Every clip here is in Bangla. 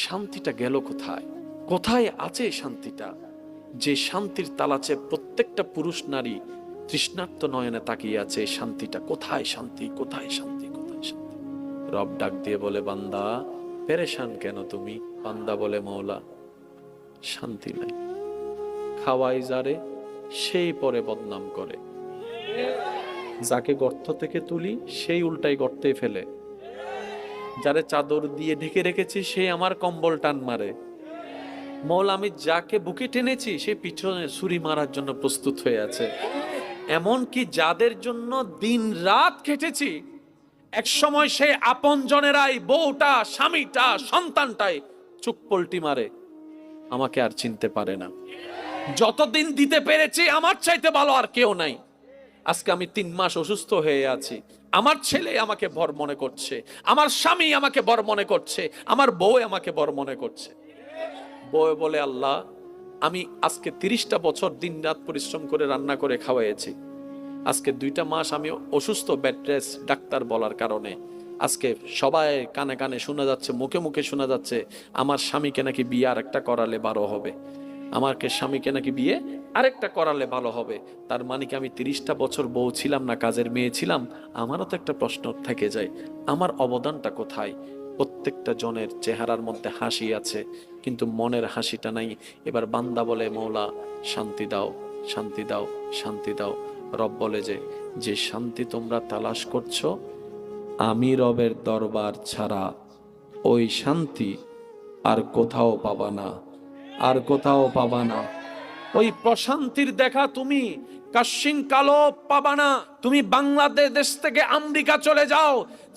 শান্তিটা গেল কোথায়? কোথায় আছে শান্তিটা? যে শান্তির তালাচে প্রত্যেকটা পুরুষ নারী তৃষ্ণার্ত নয়নে তাকিয়ে আছে, শান্তিটা কোথায়? শান্তি কোথায়? শান্তি কোথায়? শান্তি। রব ডাক দিয়ে বলে, বান্দা পেরেশান কেন তুমি? বান্দা বলে, মওলা শান্তি নাই। খাওয়াই যারে সেই পরে বদনাম করে, যাকে গর্ত থেকে তুলি সেই উল্টাই গর্তে ফেলে, যারে চাদর দিয়ে ঢেকে রেখেছি সে আমার কম্বল টান মারে। মওলা আমি যাকে বুকে টেনেছি সে পিছনে ছুরি মারার জন্য প্রস্তুত হয়ে আছে। এমন কি যাদের জন্য দিন রাত খেটেছি, এক সময় সেই আপন জনেরাই, বউটা, স্বামীটা, সন্তানটাই চুপ পল্টি মারে, আমাকে আর চিনতে পারে না। যতদিন দিতে পেরেছি আমার চাইতে ভালো আর কেউ নাই। আজকে আমি 3 মাস অসুস্থ হয়ে আছি, আমার ছেলে আমাকে বর মনে করছে, আমার স্বামী আমাকে বর মনে করছে, আমার বউ আমাকে বর মনে করছে। বউ বলে, আল্লাহ আমি আজকে 30টা বছর দিন রাত পরিশ্রম করে রান্না করে খাওয়াইছি, আজকে 2টা মাস আমি অসুস্থ, বেড রেস্ট, ডাক্তার বলার কারণে আজকে সবাই কানে কানে শোনা যাচ্ছে, মুখে মুখে শোনা যাচ্ছে আমার স্বামীকে নাকি বিয়ে আরেকটা করালে ভালো হবে, আমাকে স্বামীকে নাকি বিয়ে আরেকটা করালে ভালো হবে। তার মানে কি আমি 30টা বছর বউ ছিলাম না, কাজের মেয়ে ছিলাম? আমারও তো একটা প্রশ্ন থেকে যায়, আমার অবদানটা কোথায়? প্রত্যেকটা জনের চেহারার মধ্যে হাসি আছে কিন্তু মনের হাসিটা নাই। এবার বান্দা বলে, মওলা শান্তি দাও, শান্তি দাও, শান্তি দাও। রব বলে যে শান্তি তোমরা তালাশ করছো, আমি রবের দরবার ছাড়া ওই শান্তি আর কোথাও পাবা না, আর কোথাও পাবা না। ওই প্রশান্তির দেখা তুমি কাশিং কালো পাবা না। তুমি বাংলাদেশ থেকে আমেরিকা চলে যাও,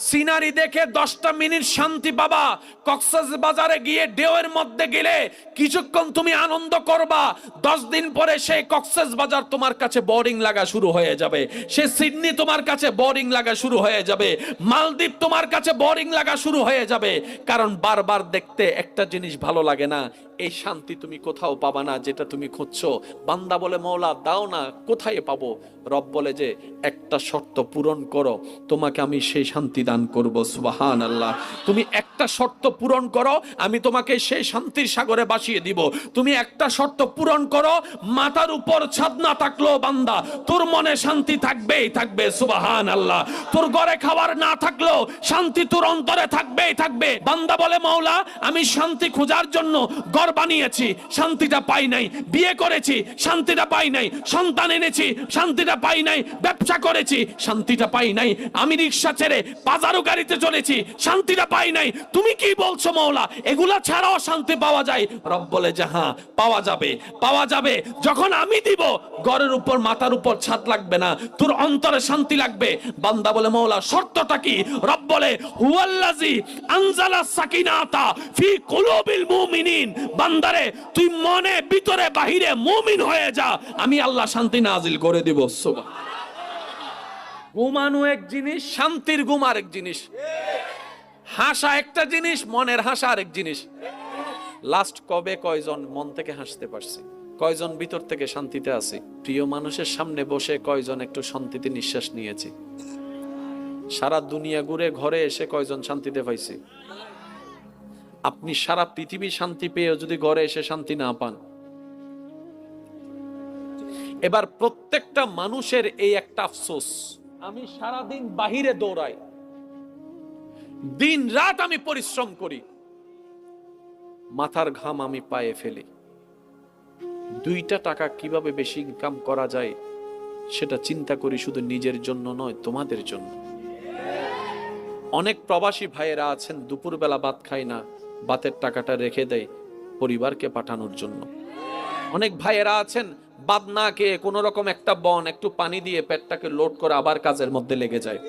সিনারি দেখে 10টা মিনিট শান্তি পাবা। কক্সবাজারে গিয়ে ঢেউয়ের মধ্যে গেলে কিছুক্ষণ তুমি আনন্দ করবা, 10 দিন পরে সেই কক্সবাজার তোমার কাছে বোরিং লাগা শুরু হয়ে যাবে, সে সিডনি তোমার কাছে বোরিং লাগা শুরু হয়ে যাবে, মালদ্বীপ তোমার কাছে বোরিং লাগা শুরু হয়ে যাবে। কারণ বারবার দেখতে একটা জিনিস ভালো লাগে না। এই শান্তি তুমি কোথাও পাবা না যেটা তুমি খুঁজছো। বান্দা বলে, মওলা দাও না, কোথায় পাবো? রব বলে যে একটা শর্ত পূরণ করো, তোমাকে আমি সেই শান্তি দান করব। সুবহানাল্লাহ। তুমি একটা শর্ত পূরণ করো, আমি তোমাকে সেই শান্তির সাগরে ভাসিয়ে দিব। তুমি একটা শর্ত পূরণ করো, মাথার উপর ছাদ না থাকলেও বান্দা তোর মনে শান্তি থাকবেই থাকবে। সুবহানাল্লাহ। তোর ঘরে খাবার না থাকলেও শান্তি তোর অন্তরে থাকবেই থাকবে। বান্দা বলে, মওলা আমি শান্তি খোঁজার জন্য ঘর বানিয়েছি, শান্তিটা পাই নাই, বিয়ে করেছি, শান্তিটা পাই নাই, সন্তান এনেছি, শান্তিটা পাই নাই, ব্যবসা করেছি, শান্তিটা পাই নাই, আমি রিক্সা ছেড়ে বাজারও গাড়িতে চলেছি, শান্তিটা পাই নাই। তুমি কি বলছো মওলা, এগুলা ছাড়াও শান্তি পাওয়া যায়? রব বলে যে হ্যাঁ পাওয়া যাবে, পাওয়া যাবে। যখন আমি দিব, ঘরের উপর মাথার উপর ছাদ লাগবে না, তোর অন্তরে শান্তি লাগবে। বান্দা বলে, মওলা শর্তটা কি? রব বলে, হুয়াল্লাযী আনজালা সাকিনাতা ফি কুলুবিল মুমিনিন। বান্দারে তুই মনে ভিতরে বাহিরে মুমিন হয়ে যা, আমি আল্লাহ শান্তি নাজিল করে দিব। সুবহানাল্লাহ। ঘুমানো এক জিনিস, শান্তির ঘুম আরেক জিনিস, হাসা একটা জিনিস, মনের হাসা আরেক জিনিস। লাস্ট কবে কয়জন মন থেকে হাসতে পারছি? কয়জন ভিতর থেকে শান্তিতে আছি? প্রিয় মানুষের সামনে বসে কয়জন একটু শান্তিতে নিঃশ্বাস নিয়েছি? সারা দুনিয়া ঘুরে ঘরে এসে কয়জন শান্তিতে পাইছি? আপনি সারা পৃথিবী শান্তি পেয়েও যদি ঘরে এসে শান্তি না পান। এবার প্রত্যেকটা মানুষের এই একটা আফসোস, আমি সারাদিন বাহিরে দৌড়াই, দিন রাত আমি পরিশ্রম করি, মাথার ঘাম আমি পায়ে ফেলি, 2টা টাকা কিভাবে বেশি ইনকাম করা যায় সেটা চিন্তা করি, শুধু নিজের জন্য নয়, তোমাদের জন্য। অনেক প্রবাসী ভাইয়েরা আছেন দুপুরবেলা ভাত খায় না, ভাতের টাকাটা রেখে দেয় পরিবারকে পাঠানোর জন্য। অনেক ভাইয়েরা আছেন ভাত না খেয়ে কোন রকম একটা বন একটু পানি দিয়ে পেটটাকে লোড করে আবার কাজের মধ্যে লেগে যায়।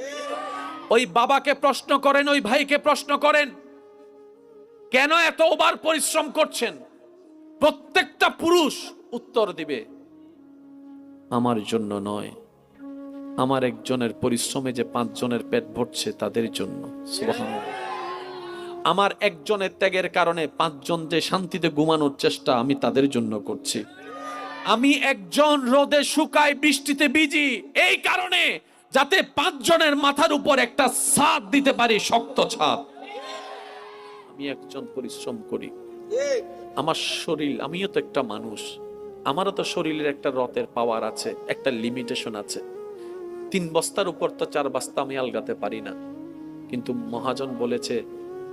ওই বাবাকে প্রশ্ন করেন, ওই ভাইকে প্রশ্ন করেন, কেন এত ওভার পরিশ্রম করছেন? প্রত্যেকটা পুরুষ উত্তর দিবে, আমার জন্য নয়, আমার একজনের পরিশ্রমে যে 5 জনের পেট ভরছে তাদের জন্য। সুবহানাল্লাহ। আমার একজনের ত্যাগের কারণে 5 জন যে শান্তিতে ঘুমানোর চেষ্টা, আমি তাদের জন্য করছি। আমি একজন রোদে শুকাই, বৃষ্টিতে ভিজি, এই কারণে যাতে 5 জনের মাথার উপর একটা ছাদ দিতে পারি, শক্ত ছাদ। আমি একজন পরিশ্রম করি, আমার শরীর, আমিও তো একটা মানুষ, আমারও তো শরীরের একটা রতের পাওয়ার আছে, একটা লিমিটেশন আছে। 3 বস্তার উপর তো 4 বস্তা আমি আলগাতে পারি না। কিন্তু মহাজন বলেছে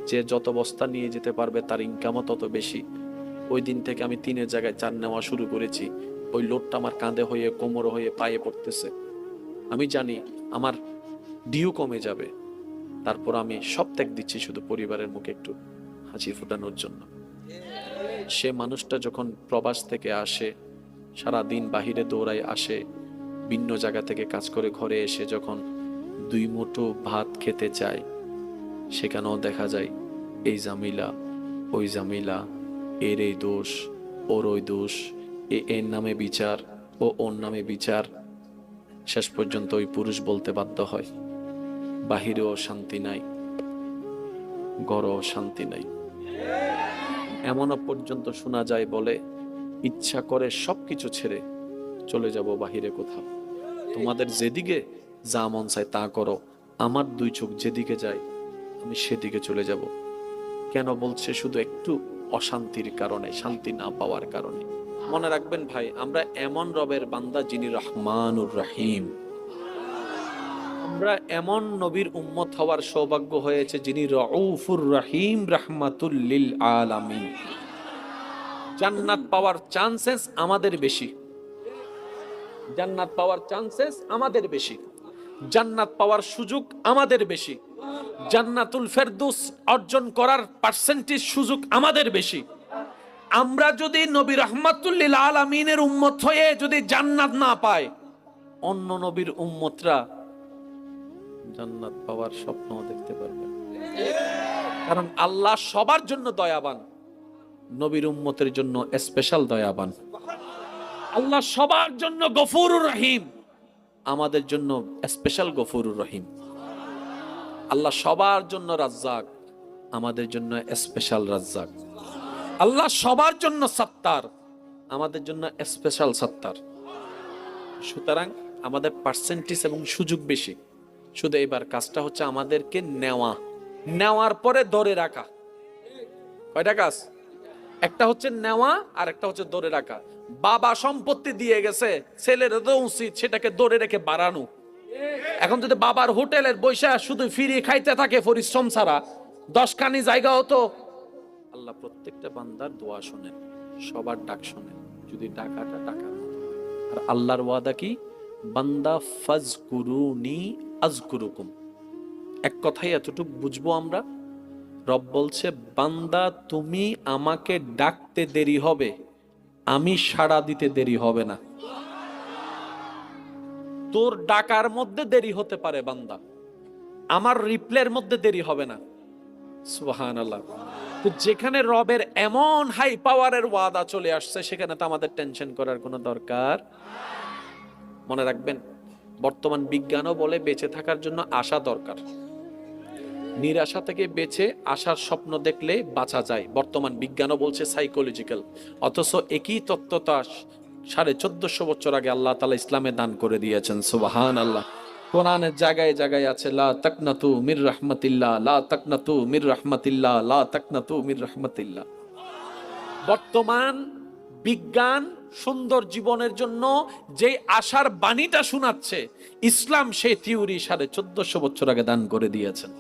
যে যত বস্তা নিয়ে যেতে পারবে তার ইনকামও তত বেশি। ওই দিন থেকে আমি 3-এর জায়গায় 4 নেওয়া শুরু করেছি। ওই লোডটা আমার কাঁধে হয়ে, কোমর হয়ে, পায়ে পড়তেছে। আমি জানি আমার ডিউ কমে যাবে, তারপর আমি সব ত্যাগ দিচ্ছি শুধু পরিবারের মুখে একটু হাসি ফোটানোর জন্য। সে মানুষটা যখন প্রবাস থেকে আসে, সারা দিন বাহিরে দৌড়ায় আসে, ভিন্ন জায়গা থেকে কাজ করে ঘরে এসে যখন 2 মুঠো ভাত খেতে চায়, সেখানেও দেখা যায় এই জামিলা, ওই জামিলা, এর এই দোষ, ওর ওই দোষ, এর নামে বিচার, ও ওর নামে বিচার। শেষ পর্যন্ত ওই পুরুষ বলতে বাধ্য হয়, বাহিরেও শান্তি নাই, ঘরেও শান্তি নাই। এমনও পর্যন্ত শোনা যায় বলে, ইচ্ছা করে সবকিছু ছেড়ে চলে যাব বাহিরে কোথাও, তোমাদের যেদিকে যা মন চায় তা করো, আমার 2 চোখ যেদিকে যায় আমি সেদিকে চলে যাব। কেন বলছে? শুধু একটু অশান্তির কারণে, শান্তি না পাওয়ার কারণে। মনে রাখবেন ভাই, আমরা এমন রবের বান্দা যিনি রহমানুর রহিম। আমরা এমন নবীর উম্মত হওয়ার সৌভাগ্য হয়েছে যিনি রউফুর রহিম, রাহমাতুল লিল আলামিন। জান্নাত পাওয়ার চান্সেস আমাদের বেশি, জান্নাত পাওয়ার চান্সেস আমাদের বেশি, জান্নাত পাওয়ার সুযোগ আমাদের বেশি, জান্নাতুল ফেরদৌস অর্জন করার পার্সেন্টেজ সুযোগ আমাদের বেশি। আমরা যদি নবী রাহমাতুল লিল আলামিনের উম্মত হয়ে যদি জান্নাত না পাই, অন্য নবীর উম্মতরা জান্নাত পাওয়ার স্বপ্ন দেখতে পারবে। কারণ আল্লাহ সবার জন্য দয়াবান, নবীর উম্মতের জন্য স্পেশাল দয়াবান। আল্লাহ সবার জন্য গফুরুর রহিম, আমাদের জন্য স্পেশাল গফুরুর রহিম। আল্লাহ সবার জন্য রাজ্জাক, আমাদের জন্য স্পেশাল রাজ্জাক। আল্লাহ সবার জন্য সত্তার, আমাদের জন্য স্পেশাল সত্তার। সুতরাং আমাদের পার্সেন্টেজ এবং সুযোগ বেশি। শুধু এবার কাজটা হচ্ছে আমাদেরকে নেওয়া, নেওয়ার পরে ধরে রাখা। কয়টা কাজ? একটা হচ্ছে নেওয়া, আর একটা হচ্ছে ধরে রাখা। বাবা সম্পত্তি দিয়ে গেছে, ছেলের তো উচিত সেটাকে ধরে রেখে বাড়ানো। এখন যদি বাবার হোটেলের বৈশা শুধু ফিরে খাইতে থাকে পরিশ্রম ছাড়া, 10 খানি জায়গা হতো। আল্লাহ প্রত্যেকটা বান্দার দোয়া শোনেন, সবার ডাক শোনেন, যদি ডাকাটা ডাকার মতো হয়। আর আল্লাহর ওয়াদা কি? বান্দা ফাজকুরুনি আযকুরুকুম। এক কথায় এতটুকু বুঝবো আমরা, রব বলছে বান্দা তুমি আমাকে ডাকতে দেরি হবে, আমি সাড়া দিতে দেরি হবে না। তোর ডাকার মধ্যে দেরি হতে পারে বান্দা, আমার রিপ্লের মধ্যে দেরি হবে না। সুবহানাল্লাহ। তো যেখানে রবের এমন হাই পাওয়ারের ওয়াদা চলে আসছে, সেখানে তো আমাদের টেনশন করার কোনো দরকার। মনে রাখবেন, বর্তমান বিজ্ঞানও বলে বেঁচে থাকার জন্য আশা দরকার। নিরাশা থেকে বেঁচে আসার স্বপ্ন দেখলে বাঁচা যায়, বর্তমান বিজ্ঞানও বলছে সাইকোলজিক্যাল। অথচ একই তত্ত্বটা 1450 বছর আগে আল্লাহ তাআলা ইসলামে দান করে দিয়েছেন। সুবহানাল্লাহ। কোরআনের জায়গায় জায়গায় আছে, লা তাকনাতু মির রাহমাতিল্লাহ, লা তাকনাতু মির রাহমাতিল্লাহ, লা তাকনাতু মির রাহমাতিল্লাহ। বর্তমান বিজ্ঞান সুন্দর জীবনের জন্য যে আশার বাণীটা শোনাচ্ছে, ইসলাম সেই থিওরি 1450 বছর আগে দান করে দিয়েছেন।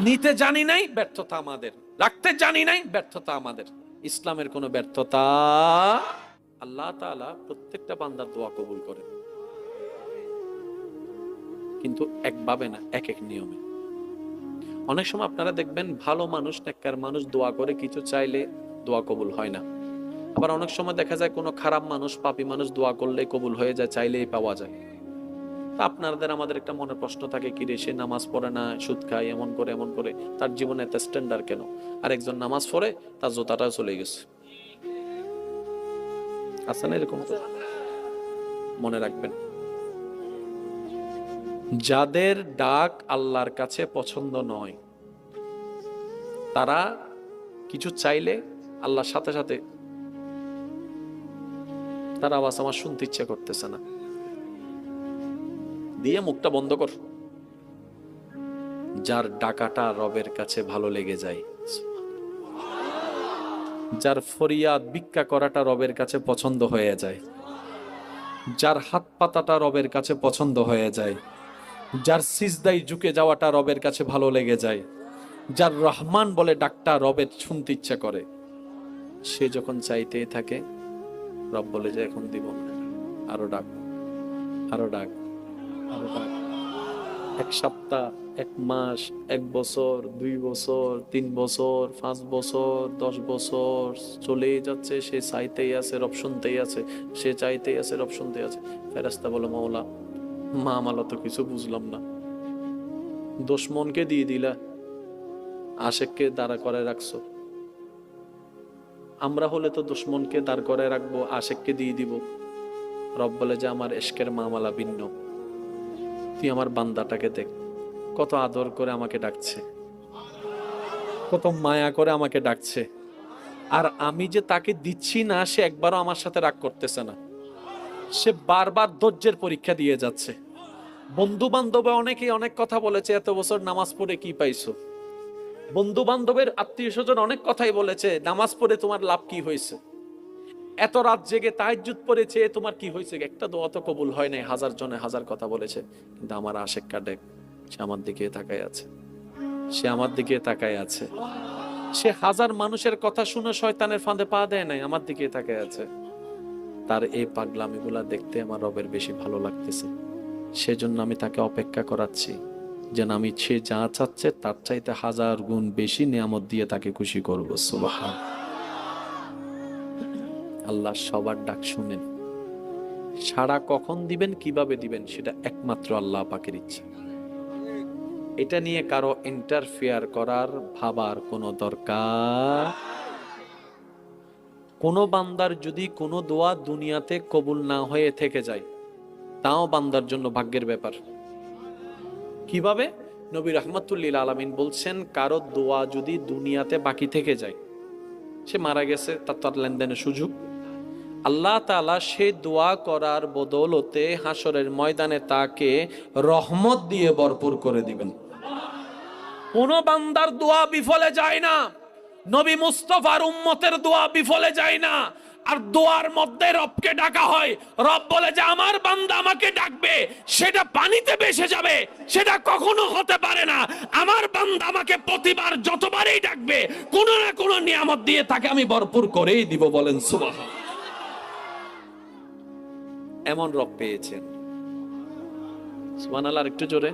নিতে জানি নাই, ব্যর্থতা আমাদের। রাখতে জানি নাই, ব্যর্থতা আমাদের। ইসলামের কোনো ব্যর্থতা। আল্লাহ তাআলা প্রত্যেকটা বান্দার দোয়া কবুল করেন, কিন্তু একভাবে না, এক এক নিয়মে। অনেক সময় আপনারা দেখবেন ভালো মানুষ, নেককার মানুষ দোয়া করে কিছু চাইলে দোয়া কবুল হয় না। আবার অনেক সময় দেখা যায় কোনো খারাপ মানুষ, পাপী মানুষ দোয়া করলে কবুল হয়ে যায়, চাইলেই পাওয়া যায়। তা আপনাদের আমাদের একটা মনে প্রশ্ন থাকে, কি রে, সে নামাজ পড়ে না, সুদ খায়, এমন করে এমন করে, তার জীবনে এত স্ট্যান্ডার্ড কেন? আর একজন নামাজ পড়ে, তার জোতাটাও চলে গেছে। আছে না এরকম? মনে রাখবেন, যাদের ডাক আল্লাহর কাছে পছন্দ নয়, তারা কিছু চাইলে আল্লাহর সাথে সাথে তার আওয়াজ আমার শুনতে ইচ্ছা করতেছে না, দিয়ে মুখটা বন্ধ কর। যার ডাকাটা রবের কাছে ভালো লেগে যায়, যার ফরিয়াদ ভিক্ষা করাটা রবের কাছে পছন্দ হয়ে যায়, যার হাত পাতাটা রবের কাছে পছন্দ হয়ে যায়, যার সিজদায় ঝুঁকে যাওয়াটা রবের কাছে ভালো লেগে যায়, যার রহমান বলে ডাকটা রবের শুনতে ইচ্ছা করে, সে যখন চাইতেই থাকে রব বলে যে এখন দিব না, আরো ডাক, আরো ডাক, আরো ডাক। এক সপ্তাহ, এক মাস, এক বছর, 2 বছর, 3 বছর, 5 বছর, 10 বছর চলেই যাচ্ছে, সে চাইতেই আছে, রব শুনতেই আছে, সে চাইতেই আছে, রব শুনতেই আছে। ফেরেশতা বলে মাওলা, মা মালা তো কিছু বুঝলাম না, দুশমনকে দিয়ে দিলা, আশেককে দাঁড়া করে রাখছো। আমরা হলে তো দুশমনকে দাঁড় করে রাখবো, আশেককে দিয়ে দিব। রব বলে যে আমার ইশকের মামালা ভিন্ন, তুই আমার বান্দাটাকে দেখ, কত আদর করে আমাকে ডাকছে, কত মায়া করে আমাকে ডাকছে, আর আমি যে তাকে দিচ্ছি না সে একবারও আমার সাথে রাগ করতেছে না, সে বারবার ধৈর্যের পরীক্ষা দিয়ে যাচ্ছে। বন্ধু বান্ধবে অনেকেই অনেক কথা বলেছে, এত বছর নামাজ পড়ে কি পাইছো? বন্ধু বান্ধবের আত্মীয় স্বজন অনেক কথাই বলেছে, নামাজ পড়ে তোমার লাভ কি হয়েছে? এত রাত জেগে তাহাজ্জুদ পড়েছে, তোমার কি হয়েছে? একটা দোয়া তো কবুল হয় নাই। হাজার জনে হাজার কথা বলেছে, কিন্তু আমার আশেক কাডেক, সে আমার দিকে তাকায় আছে, সে আমার দিকে তাকায় আছে, সে হাজার মানুষের কথা শুনে শয়তানের ফাঁদে পা দেয় নাই, আমার দিকে তাকায় আছে। তার এই পাগলামিগুলা দেখতে আমার রবের বেশি ভালো লাগতেছে, সেজন্য আমি তাকে অপেক্ষা করাচ্ছি, যেন আমি সে যা চাচ্ছে তার চাইতে 1000 গুণ বেশি নিয়ামত দিয়ে তাকে খুশি করবো। সুবহান আল্লাহ সবার ডাক শুনেন, সাড়া কখন দিবেন, কিভাবে দিবেন, সেটা একমাত্র আল্লাহ পাকের ইচ্ছা। এটা নিয়ে কারো ইন্টারফেয়ার করার, ভাবার কোনো দরকার। কোন বান্দার যদি কোনো দোয়া দুনিয়াতে কবুল না হয়ে থেকে যায়, তাও বান্দার জন্য ভাগ্যের ব্যাপার। কিভাবে? নবী রাহমাতুল্লিল আলামিন বলছেন, কারো দোয়া যদি দুনিয়াতে বাকি থেকে যায়, সে মারা গেছে, তার লেনদেনের সুযোগ, আল্লাহ তাআলা সে দোয়া করার বদৌলতে হাসরের ময়দানে তাকে রহমত দিয়ে ভরপুর করে দিবেন। কোন বান্দার দোয়া বিফলে যায় না, নবী মুস্তাফার উম্মতের দোয়া বিফলে যায় না। আর দোয়ার মধ্যে রবকে ডাকা হয়, রব বলে যে আমার বান্দা আমাকে ডাকবে, সেটা পানিতে ভেসে যাবে, সেটা কখনো হতে পারে না। আমার বান্দা আমাকে প্রতিবার যতবারই ডাকবে, কোনো না কোনো নিয়ামত দিয়ে তাকে আমি ভরপুর করেই দিব। বলেন সুবহান। এমন রব পেয়েছেন, সুবহানাল্লাহ। একটু জোরে।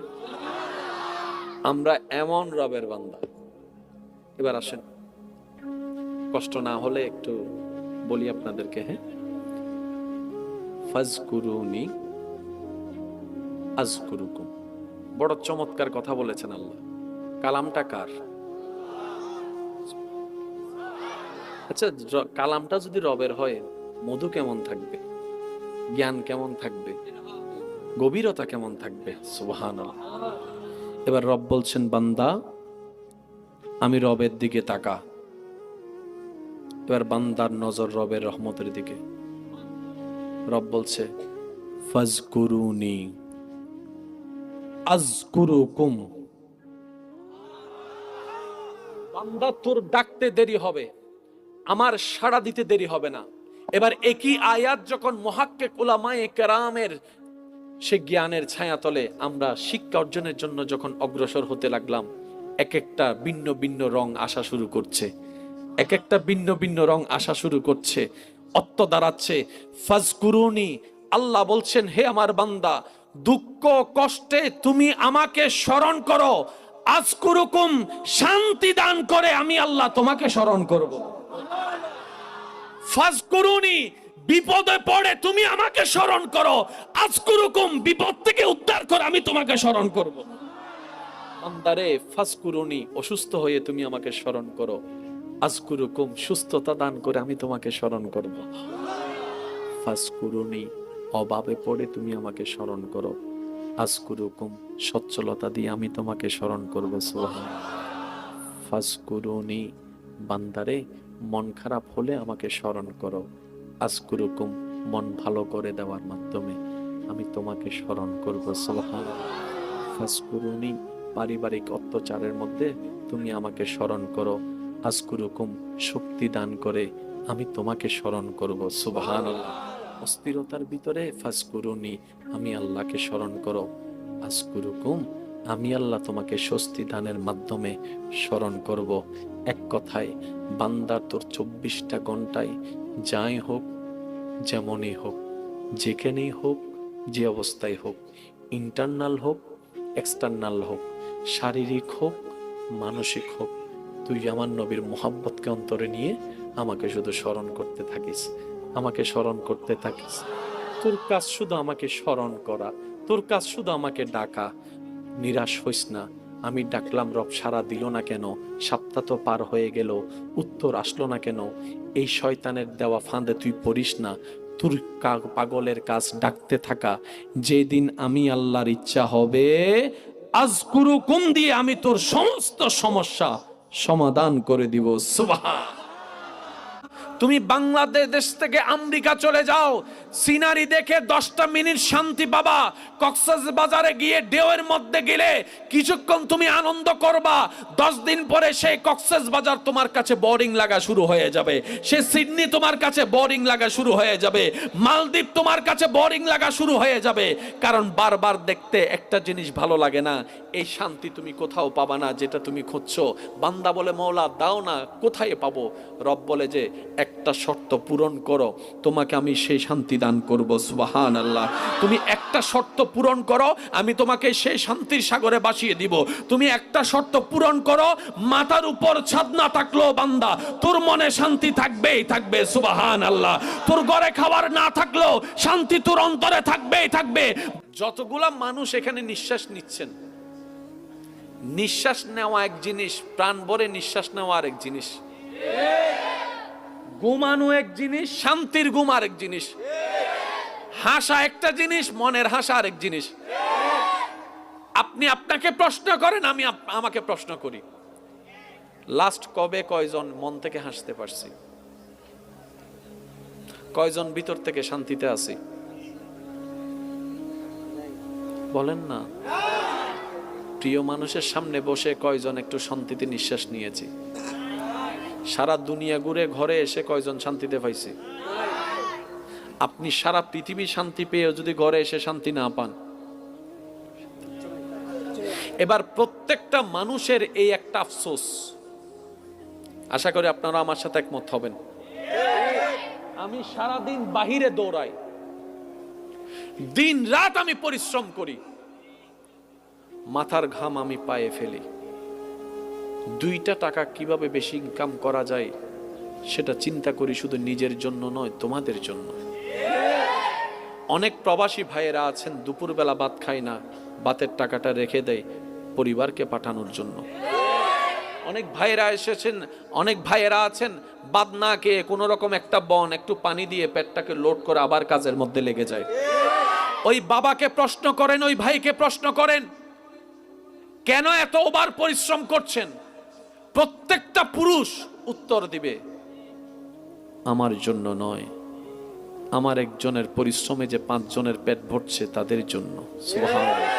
আমরা এমন রবের বান্দা। এবার আসেন, কষ্ট না হলে একটু বলি আপনাদেরকে। হ্যাঁ, ফাজকুরুনি আযকুরুকুম, বড় চমৎকার কথা বলেছেন আল্লাহ। কালামটা কার? আচ্ছা, কালামটা যদি রবের হয়, মধু কেমন থাকবে, জ্ঞান কেমন থাকবে, গভীরতা কেমন থাকবে। সুবহানাল্লাহ। এবার রব বলছেন, বান্দা আমি রবের দিকে তাকা। এবার বান্দার নজর রবের রহমতের দিকে। রব বলছে, ফাজকুরুনি আযকুরুকুম। বান্দা তোর ডাকতে দেরি হবে, আমার সাড়া দিতে দেরি হবে না। এবার একই আয়াত যখন মুহাক্কিক উলামায়ে কেরামের সে জ্ঞানের ছায়াতলে আমরা শিক্ষা অর্জনের জন্য যখন অগ্রসর হতে লাগলাম, এক একটা ভিন্ন ভিন্ন রং আসা শুরু করছে, এক একটা ভিন্ন ভিন্ন রং আসা শুরু করছে, অর্থ দাঁড়াচ্ছে ফাজকুরুনি। আল্লাহ বলছেন, হে আমার বান্দা, দুঃখ কষ্টে তুমি আমাকে স্মরণ করো, আযকুরুকুম, শান্তি দান করে আমি আল্লাহ তোমাকে স্মরণ করব। ফাজকুরুনি, বিপদে পড়ে তুমি আমাকে স্মরণ করো, আযকুরুকুম, বিপদ থেকে উদ্ধার করে আমি তোমাকে স্মরণ করব। বান্দারে, ফাজকুরুনি, অসুস্থ হয়ে তুমি আমাকে স্মরণ করো, আযকুরুকুম, সুস্থতা দান করে আমি তোমাকে স্মরণ করব। ফাজকুরুনি, অভাবে পড়ে তুমি আমাকে স্মরণ করো, আযকুরুকুম, সচ্ছলতা দিয়ে আমি তোমাকে স্মরণ করব। সুবহানাল্লাহ। ফাজকুরুনি, বান্দারে মন খারাপ হলে আমাকে স্মরণ করো, আযকুরুকুম, মন ভালো করে দেওয়ার মাধ্যমে আমি তোমাকে স্মরণ করব। সুবহানাল্লাহ। ফাজকুরুনি, পারিবারিক অত্যাচারের মধ্যে তুমি আমাকে স্মরণ করো, আজকুরুকুম, শক্তি দান করে আমি তোমাকে স্মরণ করব। সুবহানাল্লাহ। অস্থিরতার ভিতরে ফাজকুরুনি, আমি আল্লাহকে স্মরণ করো। আজকুরুকুম, আমি আল্লাহ তোমাকে স্বস্তি দানের মাধ্যমে স্মরণ করব। এক কথায় বান্দার তোর 24টা ঘন্টায় যাই হোক, যেমনই হোক, যেখানেই হোক, যে অবস্থায় হোক, ইন্টারনাল হোক, এক্সটার্নাল হোক, শারীরিক হোক, মানসিক হোক, তুই আমার নবীর মোহাব্বতকে অন্তরে নিয়ে আমাকে শুধু স্মরণ করতে থাকিস, আমাকে স্মরণ করতে থাকিস। তোর কাজ শুধু আমাকে স্মরণ করা, তোর কাজ শুধু আমাকে ডাকা। নিরাশ হইস না। আমি ডাকলাম, রব সাড়া দিল না কেন? সপ্তাহ তো পার হয়ে গেল, উত্তর আসলো না কেন? এই শয়তানের দেওয়া ফাঁদে তুই পড়িস না। তোর পাগলের কাজ ডাকতে থাকা। যেদিন আমি আল্লাহর ইচ্ছা হবে, আজকুরুকুম দিয়ে আমি তোর সমস্ত সমস্যা সমাধান করে দিব। সুবহান। তুমি বাংলাদেশ থেকে আমেরিকা চলে যাও, সিনারি দেখে 10টা মিনিট শান্তি পাবা। কক্সবাজারে গিয়ে ঢেউয়ের মধ্যে গেলে কিছুক্ষণ তুমি আনন্দ করবা। 10 দিন পরে সেই কক্সবাজার তোমার কাছে বোরিং লাগা শুরু হয়ে যাবে, সে সিডনি তোমার কাছে বোরিং লাগা শুরু হয়ে যাবে, মালদ্বীপ তোমার কাছে বোরিং লাগা শুরু হয়ে যাবে। কারণ বারবার দেখতে একটা জিনিস ভালো লাগে না। এই শান্তি তুমি কোথাও পাবা না যেটা তুমি খুঁজছো। বান্দা বলে, মওলা দাও না, কোথায় পাবো? রব বলে যে একটা শর্ত পূরণ করো, তোমাকে আমি সেই শান্তি দান করব। সুবহানাল্লাহ। তুমি একটা শর্ত পূরণ করো, আমি তোমাকে সেই শান্তির সাগরে ভাসিয়ে দিব। তুমি একটা শর্ত পূরণ করো, মাথার উপর ছাদ না থাকলেও বান্দা তোর মনে শান্তি থাকবেই থাকবে। সুবহানাল্লাহ। তোর ঘরে খাবার না থাকলেও শান্তি তোর অন্তরে থাকবেই থাকবে। যতগুলা মানুষ এখানে নিঃশ্বাস নিচ্ছেন, নিঃশ্বাস নেওয়া এক জিনিস, প্রাণ ভরে নিঃশ্বাস নেওয়া আরেক জিনিস। ঘুমানো এক জিনিস, শান্তির ঘুম আরেক জিনিস। হাসা একটা জিনিস, মনের হাসা আরেক জিনিস। আপনি আপনাকে প্রশ্ন করেন, আমি আমাকে প্রশ্ন করি, লাস্ট কবে কয়জন মন থেকে হাসতে পারছি? কয়জন ভিতর থেকে শান্তিতে আছি? বলেন না। প্রিয় মানুষের সামনে বসে কয়জন একটু শান্তিতে নিঃশ্বাস নিয়েছি? সারা দুনিয়া ঘুরে ঘরে এসে কয়জন শান্তিতে পাইছে? আপনি সারা পৃথিবী শান্তি পেয়েও যদি ঘরে এসে শান্তি না পান, এবার প্রত্যেকটা মানুষের এই একটা আফসোস, আশা করি আপনারা আমার সাথে একমত হবেন। আমি সারাদিন বাহিরে দৌড়াই, দিন রাত আমি পরিশ্রম করি, মাথার ঘাম আমি পায়ে ফেলি, 2টা টাকা কিভাবে বেশি ইনকাম করা যায় সেটা চিন্তা করি, শুধু নিজের জন্য নয়, তোমাদের জন্য। অনেক প্রবাসী ভাইয়েরা আছেন, দুপুরবেলা ভাত খায় না, ভাতের টাকাটা রেখে দেয় পরিবারকে পাঠানোর জন্য। অনেক ভাইয়েরা এসেছেন, অনেক ভাইয়েরা আছেন ভাত না খেয়ে কোন রকম একটা বন একটু পানি দিয়ে পেটটাকে লোড করে আবার কাজের মধ্যে লেগে যায়। ওই বাবাকে প্রশ্ন করেন, ওই ভাইকে প্রশ্ন করেন, কেন এত ওভার পরিশ্রম করছেন? প্রত্যেকটা পুরুষ উত্তর দিবে, আমার জন্য নয়, আমার একজনের পরিশ্রমে যে 5 জনের পেট ভরছে তাদের জন্য। সুবহানাল্লাহ।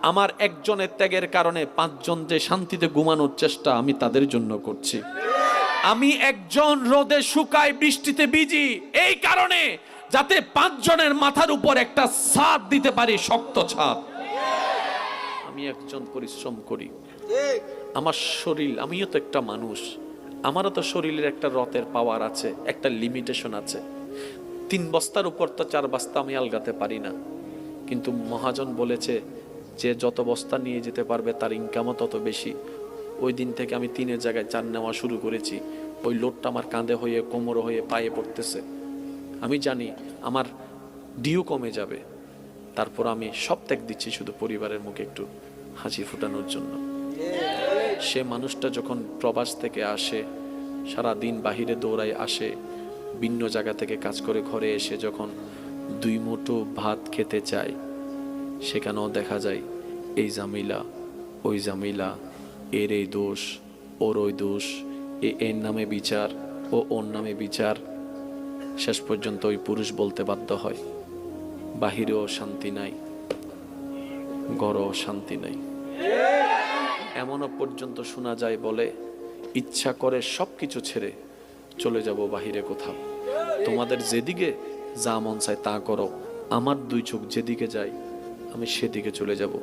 আমার একজনের ত্যাগের কারণে 5 জন যে শান্তিতে ঘুমানোর চেষ্টা, আমি তাদের জন্য করছি। আমি একজন রোদে শুকাই, বৃষ্টিতে ভিজি, এই কারণে যাতে 5 জনের মাথার উপর একটা ছাদ দিতে পারি, শক্ত ছাদ। আমি একজন পরিশ্রম করি, আমার শরীর, আমিও তো একটা মানুষ, আমারও তো শরীরের একটা রথের পাওয়ার আছে, একটা লিমিটেশন আছে। 3 বস্তার উপর তো 4 বস্তা আমি আলগাতে পারি না। কিন্তু মহাজন বলেছে যে যত বস্তা নিয়ে যেতে পারবে তার ইনকামও তত বেশি। ওই দিন থেকে আমি 3-এর জায়গায় 4 নেওয়া শুরু করেছি। ওই লোডটা আমার কাঁধে হয়ে, কোমর হয়ে, পায়ে পড়তেছে। আমি জানি আমার ডিউ কমে যাবে, তারপর আমি সব ত্যাগ দিচ্ছি শুধু পরিবারের মুখে একটু হাসি ফোটানোর জন্য। সে মানুষটা যখন প্রবাস থেকে আসে, সারা দিন বাহিরে দৌড়ায় আসে, ভিন্ন জায়গা থেকে কাজ করে ঘরে এসে যখন 2 মুঠো ভাত খেতে চায়, সেখানেও দেখা যায় এই জামিলা, ওই জামিলা, এর এই দোষ, ওর ওই দোষ, এর নামে বিচার, ও ওর নামে বিচার। শেষ পর্যন্ত ওই পুরুষ বলতে বাধ্য হয়, বাহিরেও শান্তি নাই, ঘরেও শান্তি নাই। এমনও পর্যন্ত শোনা যায়, বলে ইচ্ছা করে সবকিছু ছেড়ে চলে যাব বাহিরে কোথাও। তোমাদের যেদিকে যা মন চায় তা করো, আমার দুই চোখ যেদিকে যায় আমি সেদিকে চলে যাব।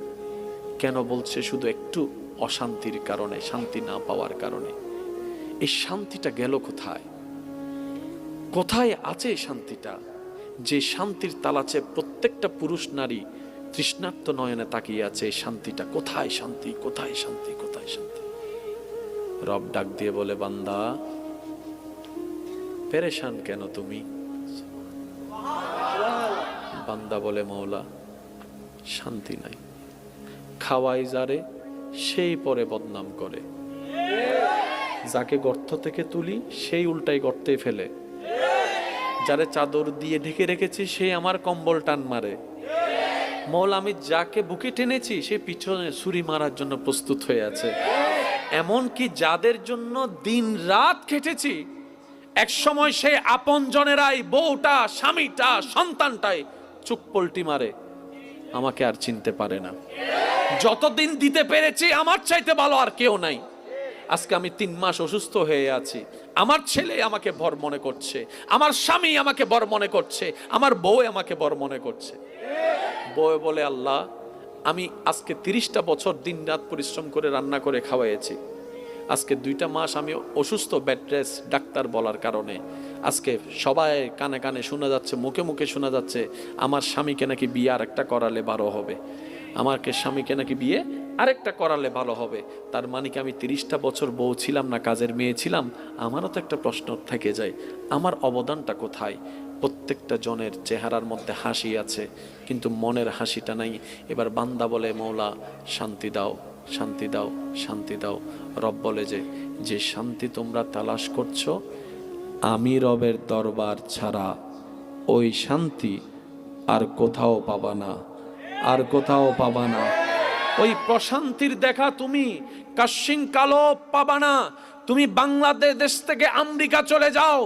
কেন বলছে? শুধু একটু অশান্তির কারণে, শান্তি না পাওয়ার কারণে। এই শান্তিটা গেল কোথায়? কোথায় আছে এই শান্তিটা? যে শান্তির তালাচে প্রত্যেকটা পুরুষ নারী তৃষ্ণার্ত নয়নে তাকিয়ে আছে। এই শান্তিটা কোথায়? শান্তি কোথায়? শান্তি কোথায়? শান্তি। রব ডাক দিয়ে বলে, বান্দা পেরেশান কেন তুমি? বান্দা বলে, মওলা শান্তি নাই। খাওয়াই যারে সেই পরে বদনাম করে, যাকে গর্ত থেকে তুলি সেই উল্টাই গর্তে ফেলে, যারে চাদর দিয়ে ঢেকে রেখেছি সেই আমার কম্বল টান মারে। মওলা আমি যাকে বুকে টেনেছি সে পিছনে ছুরি মারার জন্য প্রস্তুত হয়ে আছে। এমনকি যাদের জন্য দিন রাত খেটেছি, এক সময় সেই আপন জনেরাই, বউটা, স্বামীটা, সন্তানটাই চুপ পল্টি মারে, আমাকে আর চিনতে পারে না। যতদিন দিতে পেরেছি আমার চাইতে ভালো আর কেউ নাই। আজকে আমি 3 মাস অসুস্থ হয়ে আছি, আমার ছেলে আমাকে বর মনে করছে, আমার স্বামী আমাকে বর মনে করছে, আমার বউ আমাকে বর মনে করছে। বউ বলে, আল্লাহ আমি আজকে 30টা বছর দিন রাত পরিশ্রম করে রান্না করে খাওয়াইছি, আজকে 2টা মাস আমি অসুস্থ, বেড রেস্ট, ডাক্তার বলার কারণে আজকে সবাই কানে কানে শোনা যাচ্ছে, মুখে মুখে শোনা যাচ্ছে আমার স্বামীকে নাকি বিয়ে আরেকটা করালে ভালো হবে, আমাকে স্বামীকে নাকি বিয়ে আরেকটা করালে ভালো হবে। তার মানে কি আমি 30টা বছর বউ ছিলাম না, কাজের মেয়ে ছিলাম? আমারও তো একটা প্রশ্ন থেকে যায়, আমার অবদানটা কোথায়? প্রত্যেকটা জনের চেহারার মধ্যে হাসি আছে কিন্তু মনের হাসিটা নাই। এবার বান্দা বলে, মওলা শান্তি দাও, শান্তি দাও, শান্তি দাও। রব বলে যে শান্তি তোমরা তালাশ করছো, আমি রবের দরবার ছাড়া ওই শান্তি আর কোথাও পাবা না, আর কোথাও পাবা না। ওই প্রশান্তির দেখা তুমি কাশিং কালো পাবা না। তুমি বাংলাদেশ থেকে আমেরিকা চলে যাও,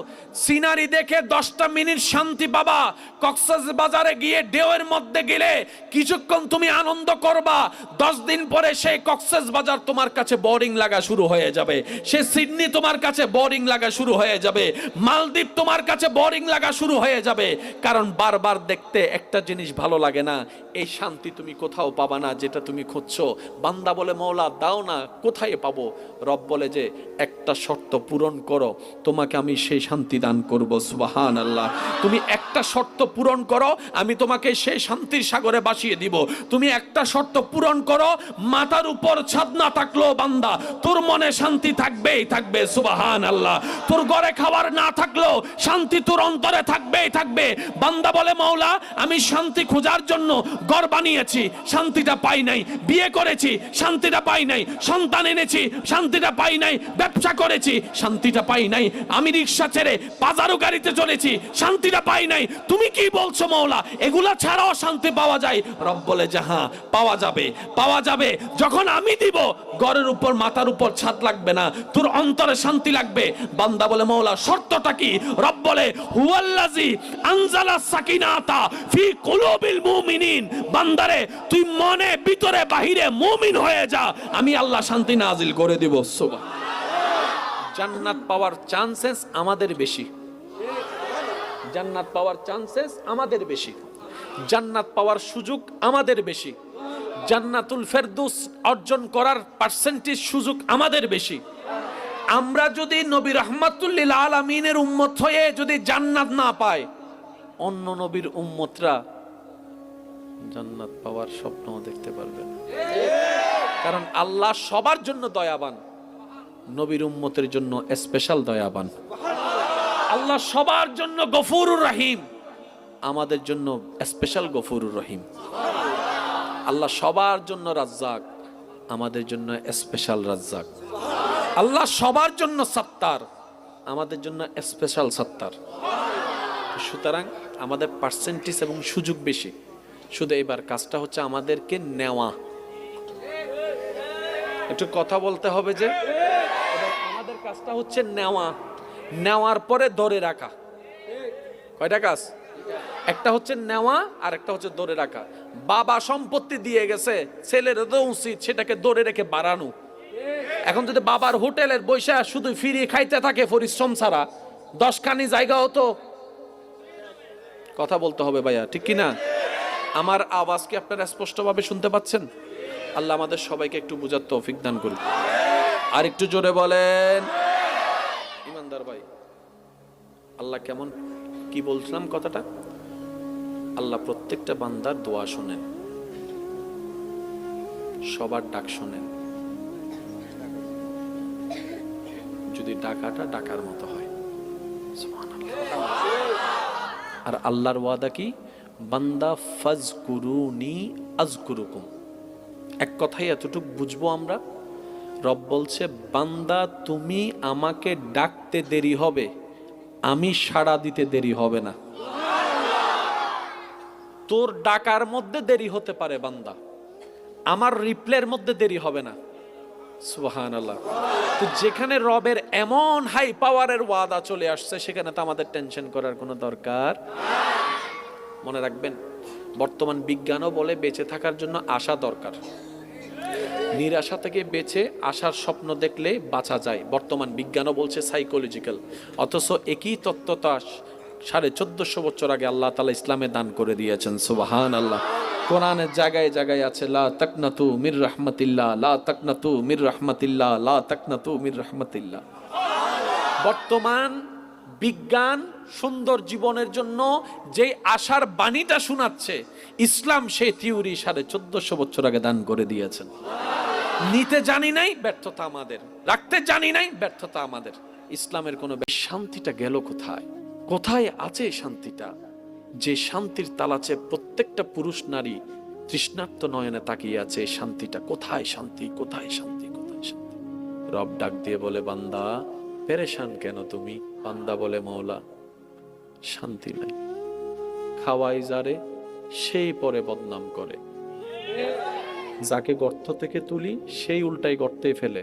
সিনারি দেখে 10টা মিনিট শান্তি পাবা। কক্সবাজারে গিয়ে ঢেউয়ের মধ্যে গেলে কিছুক্ষণ তুমি আনন্দ করবা, 10 দিন পরে সেই কক্সবাজার তোমার কাছে বোরিং লাগা শুরু হয়ে যাবে, সে সিডনি তোমার কাছে বোরিং লাগা শুরু হয়ে যাবে, মালদ্বীপ তোমার কাছে বোরিং লাগা শুরু হয়ে যাবে। কারণ বারবার দেখতে একটা জিনিস ভালো লাগে না। এই শান্তি তুমি কোথাও পাবা না যেটা তুমি খুঁজছো। বান্দা বলে, মওলা দাও না, কোথায় পাবো? রব বলে যে একটা শর্ত পূরণ করো, তোমাকে আমি সেই শান্তি দান করব। সুবহানাল্লাহ। তুমি একটা শর্ত পূরণ করো, আমি তোমাকে সেই শান্তির সাগরে ভাসিয়ে দিব। তুমি একটা শর্ত পূরণ করো, মাথার উপর ছাদ না থাকলেও বান্দা তোর মনে শান্তি থাকবেই থাকবে। সুবহানাল্লাহ। তোর ঘরে খাবার না থাকলেও শান্তি তোর অন্তরে থাকবেই থাকবে। বান্দা বলে, মওলা আমি শান্তি খোঁজার জন্য ঘর বানিয়েছি, শান্তিটা পাই নাই, বিয়ে করেছি, শান্তিটা পাই নাই, সন্তান এনেছি, শান্তিটা পাই নাই, ব্যবসা করেছি, শান্তিটা পাই নাই, আমি রিক্সা ছেড়ে বাজারও গাড়িতে চলেছি, শান্তিটা পাই নাই। তুমি কি বলছো মওলা, এগুলা ছাড়াও শান্তি পাওয়া যায়? রব বলে যে হ্যাঁ পাওয়া যাবে, পাওয়া যাবে। যখন আমি দিব, ঘরের উপর মাথার উপর ছাদ লাগবে না, তোর অন্তরে শান্তি লাগবে। বান্দা বলে, মওলা শর্তটা কি? রব বলে, হুয়াল্লাযী আনজালা সাকিনাতা ফি কুলুবিল মুমিনিন। বান্দারে তুই মনে ভিতরে বাহিরে মুমিন হয়ে যা, আমি আল্লাহ শান্তি নাজিল করে দিব। সুবহান। জান্নাত পাওয়ার চান্সেস আমাদের বেশি, জান্নাত পাওয়ার চান্সেস আমাদের বেশি, জান্নাত পাওয়ার সুযোগ আমাদের বেশি, জান্নাতুল ফেরদৌস অর্জন করার পার্সেন্টেজ সুযোগ আমাদের বেশি। আমরা যদি নবী রাহমাতুল লিল আলামিনের উম্মত হয়ে যদি জান্নাত না পাই, অন্য নবীর উম্মতরা জান্নাত পাওয়ার স্বপ্ন দেখতে পারবে না। কারণ আল্লাহ সবার জন্য দয়াবান, নবীর উম্মতের জন্য স্পেশাল দয়াবান। আল্লাহ সবার জন্য গফুরুর রহিম, আমাদের জন্য স্পেশাল গফুরুর রহিম। আল্লাহ সবার জন্য রাজ্জাক, আমাদের জন্য স্পেশাল রাজ্জাক। আল্লাহ সবার জন্য সত্তার, আমাদের জন্য স্পেশাল সত্তার। সুতরাং আমাদের পার্সেন্টেজ এবং সুযোগ বেশি। শুধু এবার কাজটা হচ্ছে আমাদেরকে নেওয়া। একটু কথা বলতে হবে যে আমাদের কাজটা হচ্ছে নেওয়া, নেওয়ার পরে ধরে রাখা। কয়টা কাজ? একটা হচ্ছে নেওয়া আর একটা হচ্ছে ধরে রাখা। বাবা সম্পত্তি দিয়ে গেছে, ছেলের তো উচিত সেটাকে ধরে রেখে বাড়ানো। এখন যদি বাবার হোটেলের বৈশা শুধু ফিরিয়ে খাইতে থাকে পরিশ্রম ছাড়া, 10 খানি জায়গা হতো। কথা বলতে হবে ভাইয়া, ঠিক কিনা? আমার আওয়াজ কি আপনারা স্পষ্টভাবে শুনতে পাচ্ছেন? আল্লাহ আমাদের সবাইকে একটু বুঝার তৌফিক দান করুন। আর একটু জোরে বলেন ইমানদার ভাই। আল্লাহ কেমন, কি বলছিলাম কথাটা? আল্লাহ প্রত্যেকটা বান্দার দোয়া শোনেন, সবার ডাক শোনেন, যদি ডাকাটা ডাকার মতো হয়। আর আল্লাহর ওয়াদা কি? বান্দা ফাজকুরুনি আযকুরুকুম। এক কথাই এতটুকু বুঝবো আমরা, রব বলছে বান্দা তুমি আমাকে ডাকতে দেরি হবে, আমি সাড়া দিতে দেরি হবে না। তোর ডাকার মধ্যে দেরি হতে পারে বান্দা, আমার রিপ্লের মধ্যে দেরি হবে না। সুবহানাল্লাহ। তো যেখানে রবের এমন হাই পাওয়ারের ওয়াদা চলে আসছে, সেখানে তো আমাদের টেনশন করার কোনো দরকার। মনে রাখবেন, বর্তমান বিজ্ঞানও বলে বেঁচে থাকার জন্য আশা দরকার। নিরাশা থেকে বেঁচে আশার স্বপ্ন দেখলে বাঁচা যায়, বর্তমান বিজ্ঞানও বলছে সাইকোলজিক্যাল। অথচ একই তত্ত্বটা 1450 বছর আগে আল্লাহ তাআলা ইসলামে দান করে দিয়েছেন। সুবহানাল্লাহ। কোরআনের জায়গায় জায়গায় আছে লা তাকনাতু মির রাহমাতিল্লাহ, লা তাকনাতু মির রাহমাতিল্লাহ, লা তাকনাতু মির রাহমাতিল্লাহ। বর্তমান বিজ্ঞান সুন্দর জীবনের জন্য যে আশার বাণীটা শোনাচ্ছে, ইসলাম সেই থিওরি 1450 বছর আগে দান করে দিয়েছেন। নিতে জানি নাই, ব্যর্থতা আমাদের। রাখতে জানি নাই, ব্যর্থতা আমাদের। ইসলামের কোনো শান্তিটা গেল কোথায়? কোথায় আছে শান্তিটা? যে শান্তির তালাচে প্রত্যেকটা পুরুষ নারী তৃষ্ণার্ত নয়নে তাকিয়ে আছে, শান্তিটা কোথায়? শান্তি কোথায়? শান্তি কোথায়? শান্তি। রব ডাক দিয়ে বলে বান্দা পেরেশান কেন তুমি? বান্দা বলে মওলা শান্তি নাই। খাওয়াই যারে সেই পরে বদনাম করে, যাকে গর্ত থেকে তুলি সেই উল্টাই গর্তে ফেলে,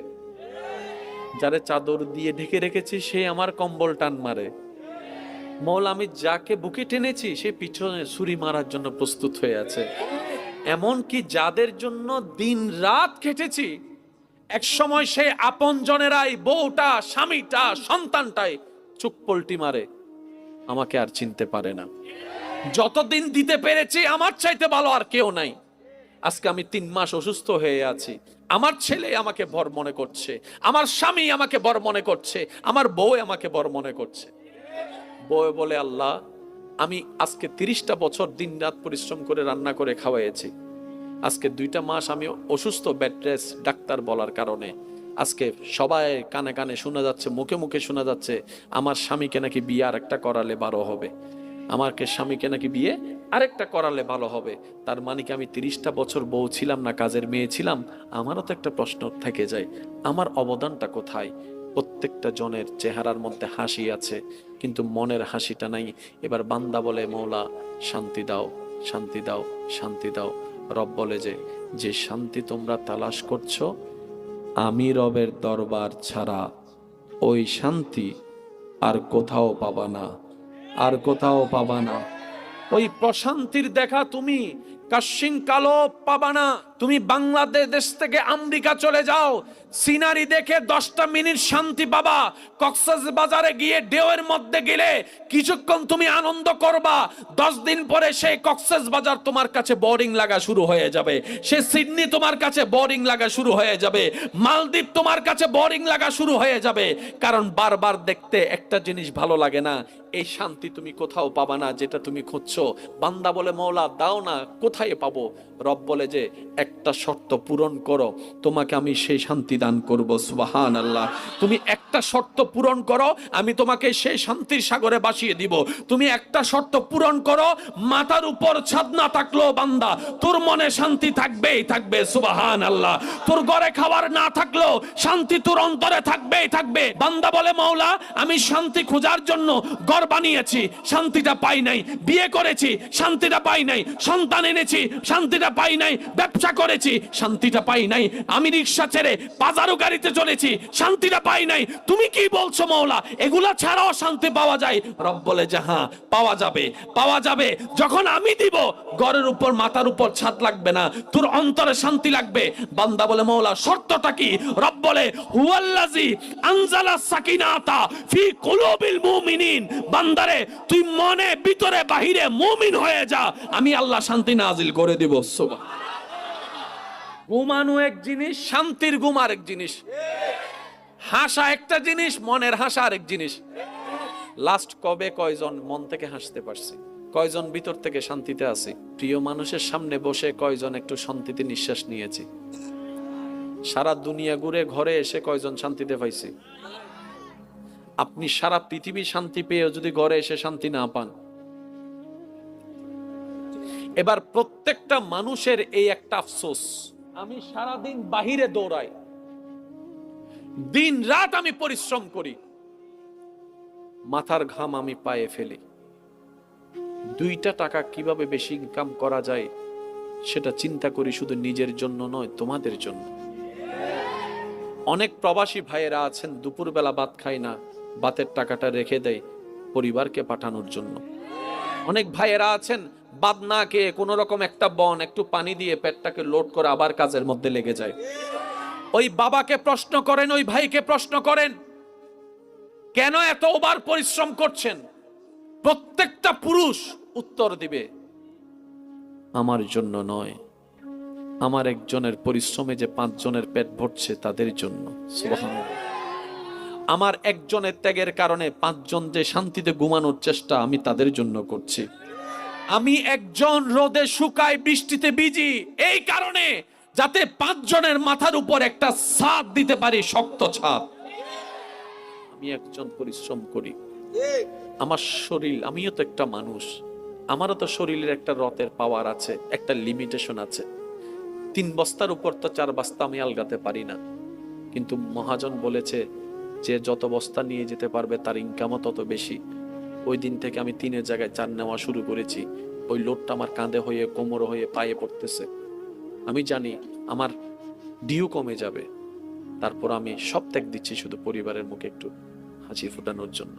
যারে চাদর দিয়ে ঢেকে রেখেছি সেই আমার কম্বল টান মারে। মওলা আমি যাকে বুকে টেনেছি সে পিছনে ছুরি মারার জন্য প্রস্তুত হয়ে আছে। এমন কি যাদের জন্য দিন রাত খেটেছি, এক সময় সে আপন জনেরাই, বউটা, স্বামীটা, সন্তানটাই চুপ পল্টি মারে, আমাকে আর চিনতে পারে না। যতদিন দিতে পেরেছি আমার চাইতে ভালো আর কেউ নাই। আজকে আমি 3 মাস অসুস্থ হয়ে আছি, আমার ছেলে আমাকে বর মনে করছে, আমার স্বামী আমাকে বর মনে করছে, আমার বউ আমাকে বর মনে করছে। বউ বলে আল্লাহ আমি আজকে 30টা বছর দিন রাত পরিশ্রম করে রান্না করে খাওয়াইছি, আজকে 2টা মাস আমি অসুস্থ, বেড রেস্ট, ডাক্তার বলার কারণে আজকে সবাই কানে কানে শোনা যাচ্ছে, মুখে মুখে শোনা যাচ্ছে আমার স্বামীকে নাকি বিয়ে আরেকটা করালে ভালো হবে, আমাকে স্বামীকে নাকি বিয়ে আরেকটা করালে ভালো হবে। তার মানে কি আমি 30টা বছর বউ ছিলাম না, কাজের মেয়ে ছিলাম? আমারও তো একটা প্রশ্ন থেকে যায়, আমার অবদানটা কোথায়? প্রত্যেকটা জনের চেহারার মধ্যে হাসি আছে, কিন্তু মনের হাসিটা নাই। এবার বান্দা বলে মওলা শান্তি দাও, শান্তি দাও, শান্তি দাও। রব বলে যে শান্তি তোমরা তালাশ করছো, আমি রবের দরবার ছাড়া ওই শান্তি আর কোথাও পাবা না, আর কোথাও পাবা না। ওই প্রশান্তির দেখা তুমি কাশিং কালো পাবা না। তুমি বাংলাদেশ থেকে আমেরিকা চলে যাও, সিনারি দেখে 10টা মিনিট শান্তি পাবা। কক্সবাজারে গিয়ে ঢেউয়ের মধ্যে গেলে কিছুক্ষণ তুমি আনন্দ করবা, 10 দিন পরে সেই কক্সবাজার তোমার কাছে বোরিং লাগা শুরু হয়ে যাবে, সে সিডনি তোমার কাছে বোরিং লাগা শুরু হয়ে যাবে, মালদ্বীপ তোমার কাছে বোরিং লাগা শুরু হয়ে যাবে। কারণ বারবার দেখতে একটা জিনিস ভালো লাগে না। এই শান্তি তুমি কোথাও পাবা না যেটা তুমি খুঁজছো। বান্দা বলে মওলা দাও না, কোথায় পাবো? রব বলে যে একটা শর্ত পূরণ করো, তোমাকে আমি সেই শান্তি দান করব। সুবহানাল্লাহ। তুমি একটা শর্ত পূরণ করো, আমি তোমাকে সেই শান্তির সাগরে ভাসিয়ে দিব। তুমি একটা শর্ত পূরণ করো, মাথার উপর ছাদ না থাকলেও বান্দা তোর মনে শান্তি থাকবেই থাকবে। সুবহানাল্লাহ। তোর ঘরে খাবার না থাকলেও শান্তি তোর অন্তরে থাকবেই থাকবে। বান্দা বলে মওলা আমি শান্তি খোঁজার জন্য ঘর বানিয়েছি, শান্তিটা পাই নাই, বিয়ে করেছি, শান্তিটা পাই নাই, সন্তান এনেছি, শান্তিটা পাই নাই, ব্যবসা করেছি, শান্তিটা পাই নাই। আমি রিক্সা ছেড়ে বাজারও গাড়িতে চলেছি, শান্তিটা পাই নাই। তুমি কি বলছো মওলা, এগুলা ছাড়াও শান্তি পাওয়া যায়? রব বলে যে হ্যাঁ, পাওয়া যাবে, পাওয়া যাবে। যখন আমি দিব, ঘরের উপর মাথার উপর ছাদ লাগবে না, তোর অন্তরে শান্তি লাগবে। বান্দা বলে মওলা শর্তটা কি? রব বলে হুয়াল্লাযী আনজালা সাকিনাতা ফি কুলুবিল মুমিনিন। বান্দারে তুই মনে ভিতরে বাহিরে মুমিন হয়ে যা, আমি আল্লাহ শান্তি নাজিল করে দিব। সুবহানাল্লাহ। ঘুমানো এক জিনিস, শান্তির ঘুম আরেক জিনিস। হাসা একটা জিনিস, মনের হাসা আরেক জিনিস। লাস্ট কবে কয়জন মন থেকে হাসতে পারছি? কয়জন ভিতর থেকে শান্তিতে আছি? প্রিয় মানুষের সামনে বসে কয়জন একটু শান্তিতে নিঃশ্বাস নিয়েছি? সারা দুনিয়া ঘুরে ঘরে এসে কয়জন শান্তিতে পাইছি? আপনি সারা পৃথিবী শান্তি পেয়েও যদি ঘরে এসে শান্তি না পান। এবার প্রত্যেকটা মানুষের এই একটা আফসোস, আমি সারাদিন বাহিরে দৌড়াই, দিন রাত আমি পরিশ্রম করি, মাথার ঘাম আমি পায়ে ফেলি, 2টা টাকা কিভাবে বেশি ইনকাম করা যায় সেটা চিন্তা করি, শুধু নিজের জন্য নয়, তোমাদের জন্য। অনেক প্রবাসী ভাইয়েরা আছেন দুপুরবেলা ভাত খায় না, ভাতের টাকাটা রেখে দেয় পরিবারকে পাঠানোর জন্য। অনেক ভাইয়েরা আছেন ভাত না খেয়ে কোন রকম একটা বন একটু পানি দিয়ে পেটটাকে লোড করে আবার কাজের মধ্যে লেগে যায়। ওই বাবাকে প্রশ্ন করেন, ওই ভাইকে প্রশ্ন করেন, কেন এত ওভার পরিশ্রম করছেন? প্রত্যেকটা পুরুষ উত্তর দিবে, আমার জন্য নয়, আমার একজনের পরিশ্রমে যে 5 জনের পেট ভরছে তাদের জন্য। সুবহানাল্লাহ। আমার একজনের ত্যাগের কারণে 5 জন যে শান্তিতে ঘুমানোর চেষ্টা, আমি তাদের জন্য করছি। আমি একজন রোদে শুকাই, বৃষ্টিতে ভিজি, এই কারণে যাতে 5 জনের মাথার উপর একটা ছাদ দিতে পারি, শক্ত ছাদ। আমি একজন পরিশ্রম করি, আমার শরীর, আমিও তো একটা মানুষ, আমারও তো শরীরের একটা রথের পাওয়ার আছে, একটা লিমিটেশন আছে। 3 বস্তার উপর তো 4 বস্তা আমি আলগাতে পারি না। কিন্তু মহাজন বলেছে যে যত বস্তা নিয়ে যেতে পারবে তার ইনকামও তত বেশি। ওই দিন থেকে আমি 3-এর জায়গায় 4 নেওয়া শুরু করেছি। ওই লোডটা আমার কাঁধে হয়ে, কোমর হয়ে, পায়ে পড়তেছে। আমি জানি আমার ডিউ কমে যাবে, তারপর আমি সব ত্যাগ দিচ্ছি শুধু পরিবারের মুখে একটু হাসি ফোটানোর জন্য।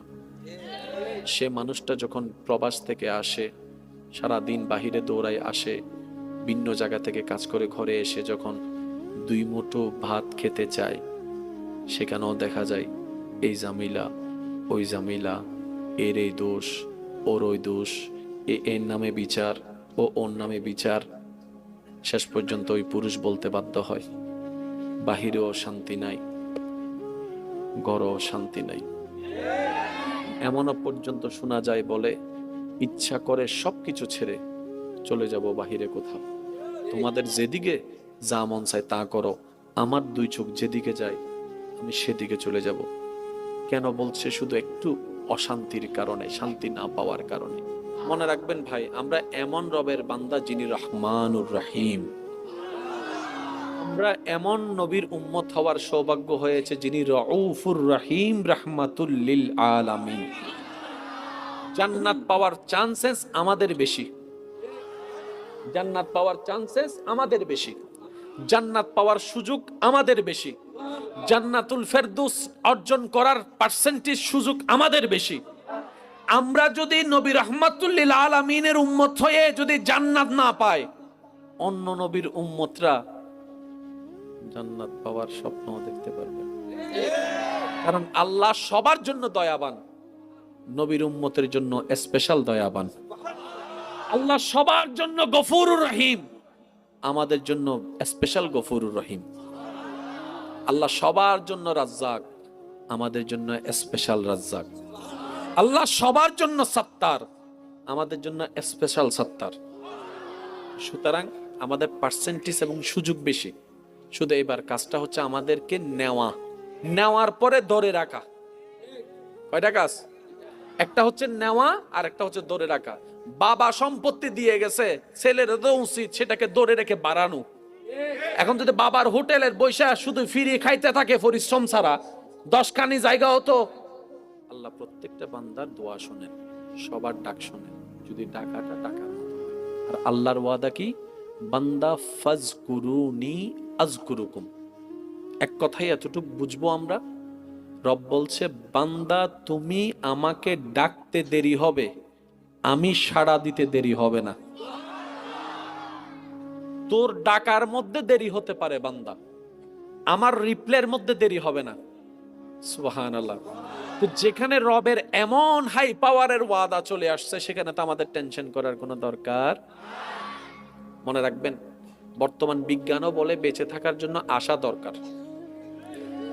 সে মানুষটা যখন প্রবাস থেকে আসে, সারা দিন বাহিরে দৌড়ায় আসে, ভিন্ন জায়গা থেকে কাজ করে ঘরে এসে যখন 2 মুঠো ভাত খেতে চায়, সেখানেও দেখা যায় এই জামিলা, ওই জামিলা, এর এই দোষ, ওর ওই দোষ, এর নামে বিচার, ও ওর নামে বিচার। শেষ পর্যন্ত ওই পুরুষ বলতে বাধ্য হয়, বাহিরেও শান্তি নাই, ঘরেও শান্তি নাই। এমনও পর্যন্ত শোনা যায় বলে, ইচ্ছা করে সবকিছু ছেড়ে চলে যাব বাহিরে কোথাও, তোমাদের যেদিকে যা মন চায় তা করো, আমার 2 চোখ যেদিকে যায় আমি সেদিকে চলে যাব। কেন বলছে? শুধু একটু অশান্তির কারণে, শান্তি না পাওয়ার কারণে। মনে রাখবেন ভাই, আমরা এমন রবের বান্দা যিনি রহমানুর রহিম। আমরা এমন নবীর উম্মত হওয়ার সৌভাগ্য হয়েছে যিনি রউফুর রহিম, রাহমাতুল লিল আলামিন। জান্নাত পাওয়ার চান্সেস আমাদের বেশি, জান্নাত পাওয়ার চান্সেস আমাদের বেশি, জান্নাত পাওয়ার সুযোগ আমাদের বেশি, জান্নাতুল ফেরদৌস অর্জন করার পার্সেন্টেজ সুযোগ আমাদের বেশি। আমরা যদি নবী রাহমাতুল লিল আলামিনের উম্মত হয়ে যদি জান্নাত না পাই, অন্য নবীর উম্মতরা জান্নাত পাওয়ার স্বপ্ন দেখতে পারবে। কারণ আল্লাহ সবার জন্য দয়াবান, নবীর উম্মতের জন্য স্পেশাল দয়াবান। আল্লাহ সবার জন্য গফুরুর রহিম, আমাদের জন্য স্পেশাল গফুরুর রহিম। আল্লাহ সবার জন্য রাজ্জাক, আমাদের জন্য স্পেশাল রাজ্জাক। আল্লাহ সবার জন্য সত্তার, আমাদের জন্য স্পেশাল সত্তার। সুতরাং আমাদের পার্সেন্টেজ এবং সুযোগ বেশি। শুধু এবার কাজটা হচ্ছে আমাদেরকে নেওয়া, নেওয়ার পরে ধরে রাখা। কয়টা কাজ? একটা হচ্ছে নেওয়া, আর একটা হচ্ছে ধরে রাখা। বাবা সম্পত্তি দিয়ে গেছে, ছেলের তো উচিত সেটাকে ধরে রেখে বাড়ানো। এখন যদি বাবার হোটেলের বৈশা শুধু ফিরে খাইতে থাকে পরিশ্রম ছাড়া, 10 খানি জায়গা হতো। আল্লাহ প্রত্যেকটা বান্দার দোয়া শোনেন, সবার ডাক শোনেন, যদি ডাকাটা ডাকার মতো হয়। আর আল্লাহর ওয়াদা কি? বান্দা ফাজকুরুনি আযকুরুকুম। এক কথায় এতটুকু বুঝবো আমরা, রব বলছে বান্দা তুমি আমাকে ডাকতে দেরি হবে, আমি সাড়া দিতে দেরি হবে না। তোর ডাকার মধ্যে দেরি হতে পারে বান্দা, আমার রিপ্লের মধ্যে দেরি হবে না। সুবহানাল্লাহ। তো যেখানে রবের এমন হাই পাওয়ারের ওয়াদা চলে আসছে, সেখানে তো আমাদের টেনশন করার কোনো দরকার। মনে রাখবেন, বর্তমান বিজ্ঞানও বলে বেঁচে থাকার জন্য আশা দরকার।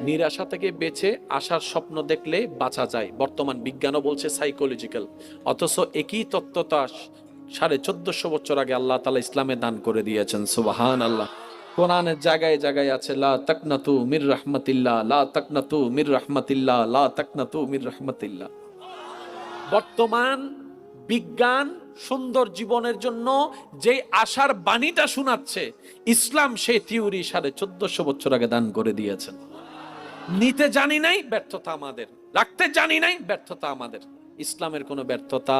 নিরাশা থেকে বেঁচে আশার স্বপ্ন দেখলে বাঁচা যায়, বর্তমান বিজ্ঞানও বলছে সাইকোলজিক্যাল। অথচ একই তত্ত্বটা 1450 বছর আগে আল্লাহ তাআলা ইসলামে দান করে দিয়েছেন। সুবহানাল্লাহ। কোরআনের জায়গায় জায়গায় আছে লা তাকনাতু মির রাহমাতিল্লাহ, লা তাকনাতু মির রাহমাতিল্লাহ, লা তাকনাতু মির রাহমাতিল্লাহ। বর্তমান বিজ্ঞান সুন্দর জীবনের জন্য যে আশার বাণীটা শোনাচ্ছে, ইসলাম সেই থিওরি 1450 বছর আগে দান করে দিয়েছেন। নিতে জানি নাই, ব্যর্থতা আমাদের। রাখতে জানি নাই, ব্যর্থতা আমাদের। ইসলামের কোনো ব্যর্থতা।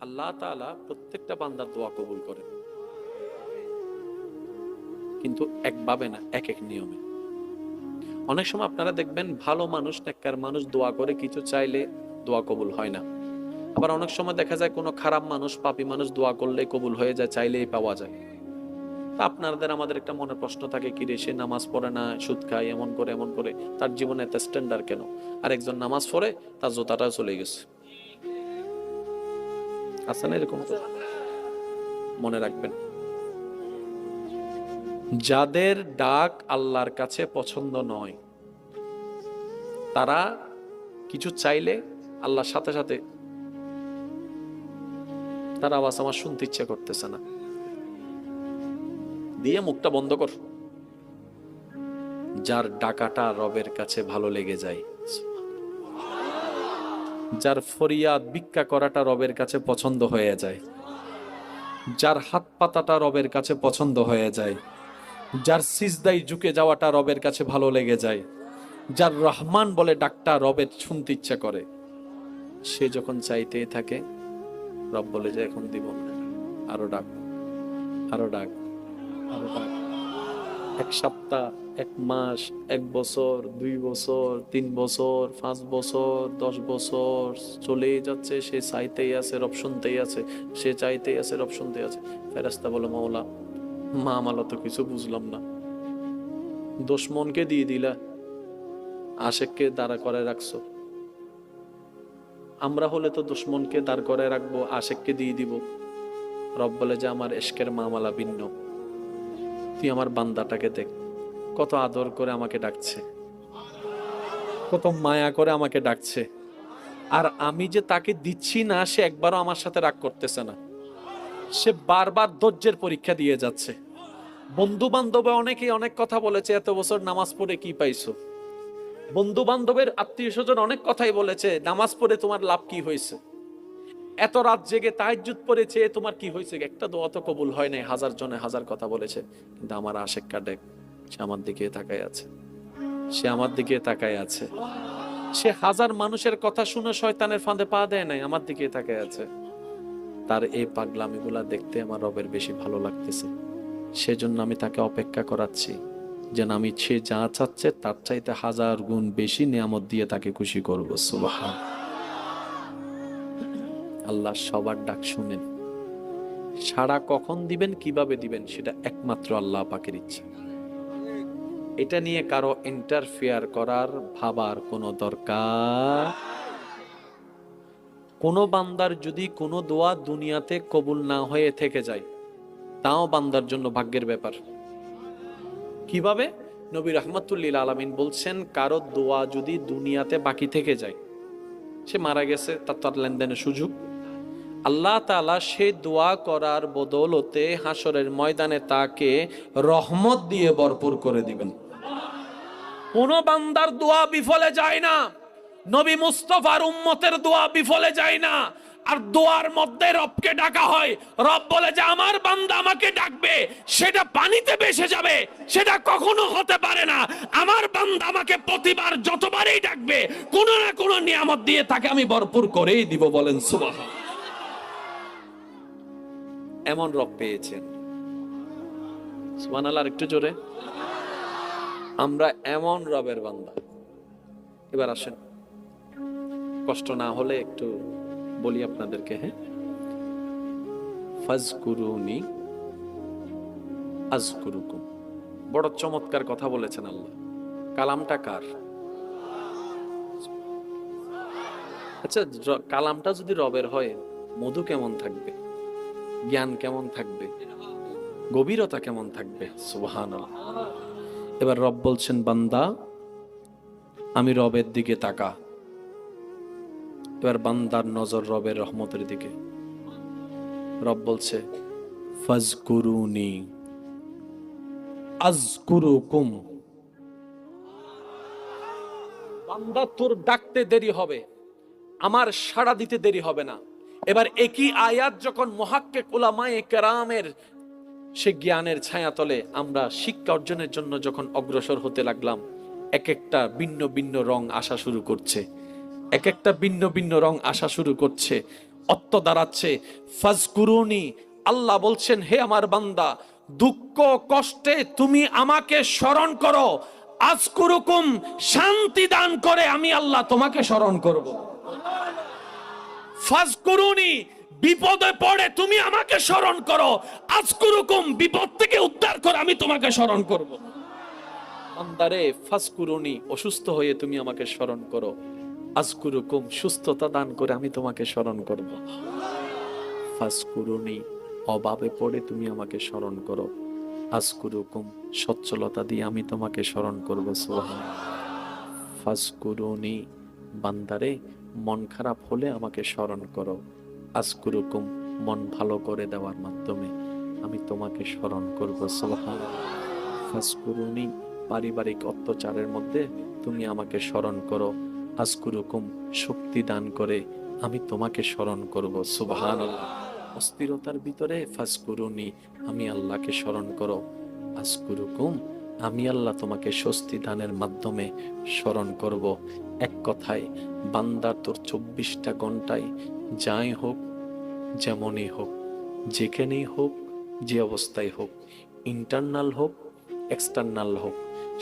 আল্লাহ তাআলা প্রত্যেকটা বান্দার দোয়া কবুল করেন, কিন্তু একভাবে না, এক এক নিয়মে। অনেক সময় আপনারা দেখবেন ভালো মানুষ, নেককার মানুষ দোয়া করে কিছু চাইলে দোয়া কবুল হয় না। আবার অনেক সময় দেখা যায় কোনো খারাপ মানুষ, পাপী মানুষ দোয়া করলে কবুল হয়ে যায়, চাইলেই পাওয়া যায়। তা আপনাদের আমাদের একটা মনে প্রশ্ন থাকে, কি রে, সে নামাজ পড়ে না, সুদ খায়, এমন করে, তার জীবনে এত স্ট্যান্ডার্ড কেন? আর একজন নামাজ পড়ে, তার জোতাটাও চলে গেছে। আছে না এরকম? মনে রাখবেন, যাদের ডাক আল্লাহর কাছে পছন্দ নয়, তারা কিছু চাইলে আল্লাহর সাথে সাথে তার আওয়াজ আমার শুনতে ইচ্ছা করতেছে না, দিয়ে মুখটা বন্ধ কর। যার ডাকাটা রবের কাছে ভালো লেগে যায়, যার ফরিয়াদ ভিক্ষা করাটা রবের কাছে পছন্দ হয়ে যায়, যার হাত পাতাটা রবের কাছে পছন্দ হয়ে যায়, যার সিজদায় ঝুঁকে যাওয়াটা রবের কাছে ভালো লেগে যায়, যার রহমান বলে ডাকটা রবের শুনতে ইচ্ছা করে, সে যখন চাইতে থাকে, রব বলে যে এখন দিব না, আরো ডাক, আরো ডাক, আরো ডাক। এক সপ্তাহ, এক মাস, এক বছর, 2 বছর, 3 বছর, 5 বছর, 10 বছর চলেই যাচ্ছে, সে চাইতেই আছে, রব শুনতেই আছে, সে চাইতেই আছে, রব শুনতেই আছে। ফেরেশতা বলে, মাওলা, মামালা তো কিছু বুঝলাম না, দুশমনকে দিয়ে দিলা, আশেককে দাঁড়া করে রাখছো। আমরা হলে তো দুশমনকে দাঁড় করে রাখবো, আশেককে দিয়ে দিব। রব বলে যে আমার ইশকের মামলা ভিন্ন, তুই আমার বান্দাটাকে দেখ, কত আদর করে আমাকে ডাকছে, কত মায়া করে আমাকে ডাকছে, আর আমি যে তাকে দিচ্ছি না, সে একবারও আমার সাথে রাগ করতেছে না, সে বারবার ধৈর্যের পরীক্ষা দিয়ে যাচ্ছে। বন্ধু বান্ধবে অনেকেই অনেক কথা বলেছে, এত বছর নামাজ পড়ে কি পাইছো? বন্ধু বান্ধবের আত্মীয় স্বজন অনেক কথাই বলেছে, নামাজ পড়ে তোমার লাভ কি হয়েছে? এত রাত জেগে তাহাজ্জুদ পড়েছে, তোমার কি হয়েছে? একটা দোয়া তো কবুল হয় নাই। হাজার জনে হাজার কথা বলেছে, কিন্তু আমার আশেক কাডেক, সে আমার দিকে তাকায় আছে, সে আমার দিকে তাকায় আছে। সে হাজার মানুষের কথা শুনে শয়তানের ফাঁদে পা দেয় নাই, আমার দিকে তাকায় আছে। তার এই পাগলামিগুলা দেখতে আমার রবের বেশি ভালো লাগতেছে, সেজন্য আমি তাকে অপেক্ষা করাচ্ছি, যেন আমি সে যা চাচ্ছে তার চাইতে 1000 গুণ বেশি নিয়ামত দিয়ে তাকে খুশি করবো। সুবহান আল্লাহ। সবার ডাক শুনেন, সাড়া কখন দিবেন, কিভাবে দিবেন, সেটা একমাত্র আল্লাহ পাকের ইচ্ছা। এটা নিয়ে কারো ইন্টারফেয়ার করার, ভাবার কোনো দরকার। কোনো বান্দার যদি কোনো দোয়া দুনিয়াতে কবুল না হয়ে থেকে যায়, তাও বান্দার জন্য ভাগ্যের ব্যাপার। কিভাবে? নবী রাহমাতুল লিল আলামিন বলছেন, কারো দোয়া যদি দুনিয়াতে বাকি থেকে যায়, সে মারা গেছে, তার লেনদেনের সুযোগ, আল্লাহ তাআলা সেই দোয়া করার বদৌলতে হাসরের ময়দানে তাকে রহমত দিয়ে ভরপুর করে দিবেন। কোন বান্দার দোয়া বিফলে যায় না, নবী মুস্তাফার উম্মতের দোয়া বিফলে যায় না। আর দোয়ার মধ্যে রবকে ডাকা হয়, রব বলে যে আমার বান্দা আমাকে ডাকবে, সেটা পানিতে ভেসে যাবে, সেটা কখনো হতে পারে না। আমার বান্দা আমাকে প্রতিবার যতবারই ডাকবে, কোনো না কোনো নিয়ামত দিয়ে তাকে আমি ভরপুর করেই দিব। বলেন সুবহান। এমন রব পেয়েছেন। সুবহানাল্লাহ, একটু জোরে। আমরা এমন রবের বান্দা। এবার আসেন, কষ্ট না হলে একটু বলি আপনাদেরকে। হ্যাঁ, ফাজকুরুনি আযকুরুকুম, বড় চমৎকার কথা বলেছেন আল্লাহ। কালামটা কার? আচ্ছা, কালামটা যদি রবের হয়, মধু কেমন থাকবে, জ্ঞান কেমন থাকবে, গভীরতা কেমন থাকবে। সুবহানাল্লাহ। এবার রব বলছেন, বান্দা আমি রবের দিকে তাকা। এবার বান্দার নজর রবের রহমতের দিকে। রব বলছে, ফাজকুরুনি আযকুরুকুম। বান্দা তোর ডাকতে দেরি হবে, আমার সাড়া দিতে দেরি হবে না। এবার একই আয়াত যখন মুহাক্কিক উলামায়ে কেরামের সে জ্ঞানের ছায়াতলে আমরা শিক্ষা অর্জনের জন্য যখন অগ্রসর হতে লাগলাম, এক একটা ভিন্ন ভিন্ন রং আসা শুরু করছে, এক একটা ভিন্ন ভিন্ন রং আসা শুরু করছে, অর্থ দাঁড়াচ্ছে ফাজকুরুনি। আল্লাহ বলছেন, হে আমার বান্দা, দুঃখ কষ্টে তুমি আমাকে স্মরণ করো, আযকুরুকুম, শান্তি দান করে আমি আল্লাহ তোমাকে স্মরণ করব। ফাজকুরুনি, বিপদে পড়ে তুমি আমাকে স্মরণ করো, আযকুরুকুম, বিপদ থেকে উদ্ধার করে আমি তোমাকে স্মরণ করব। বান্দারে, ফাজকুরুনি, অসুস্থ হয়ে তুমি আমাকে স্মরণ করো, আযকুরুকুম, সুস্থতা দান করে আমি তোমাকে স্মরণ করব। ফাজকুরুনি, অভাবে পড়ে তুমি আমাকে স্মরণ করো, আযকুরুকুম, সচ্ছলতা দিয়ে আমি তোমাকে স্মরণ করব। সুবহানাল্লাহ। ফাজকুরুনি, বান্দারে মন খারাপ হলে আমাকে স্মরণ করো, আযকুরুকুম, মন ভালো করে দেওয়ার মাধ্যমে আমি তোমাকে স্মরণ করব। সুবহানাল্লাহ। ফাজকুরুনি, পারিবারিক অত্যাচারের মধ্যে তুমি আমাকে স্মরণ করো, আযকুরুকুম, শক্তি দান করে আমি তোমাকে স্মরণ করব। সুবহানাল্লাহ। অস্থিরতার ভিতরে ফাজকুরুনি, আমি আল্লাহকে স্মরণ করো, আযকুরুকুম, আমি আল্লাহ তোমাকে স্বস্তি দানের মাধ্যমে স্মরণ করব। এক কথায়, বান্দার তোর 24টা ঘন্টায় যাই হোক, যেমনই হোক, যেখানেই হোক, যে অবস্থায় হোক, ইন্টারনাল হোক, এক্সটার্নাল হোক,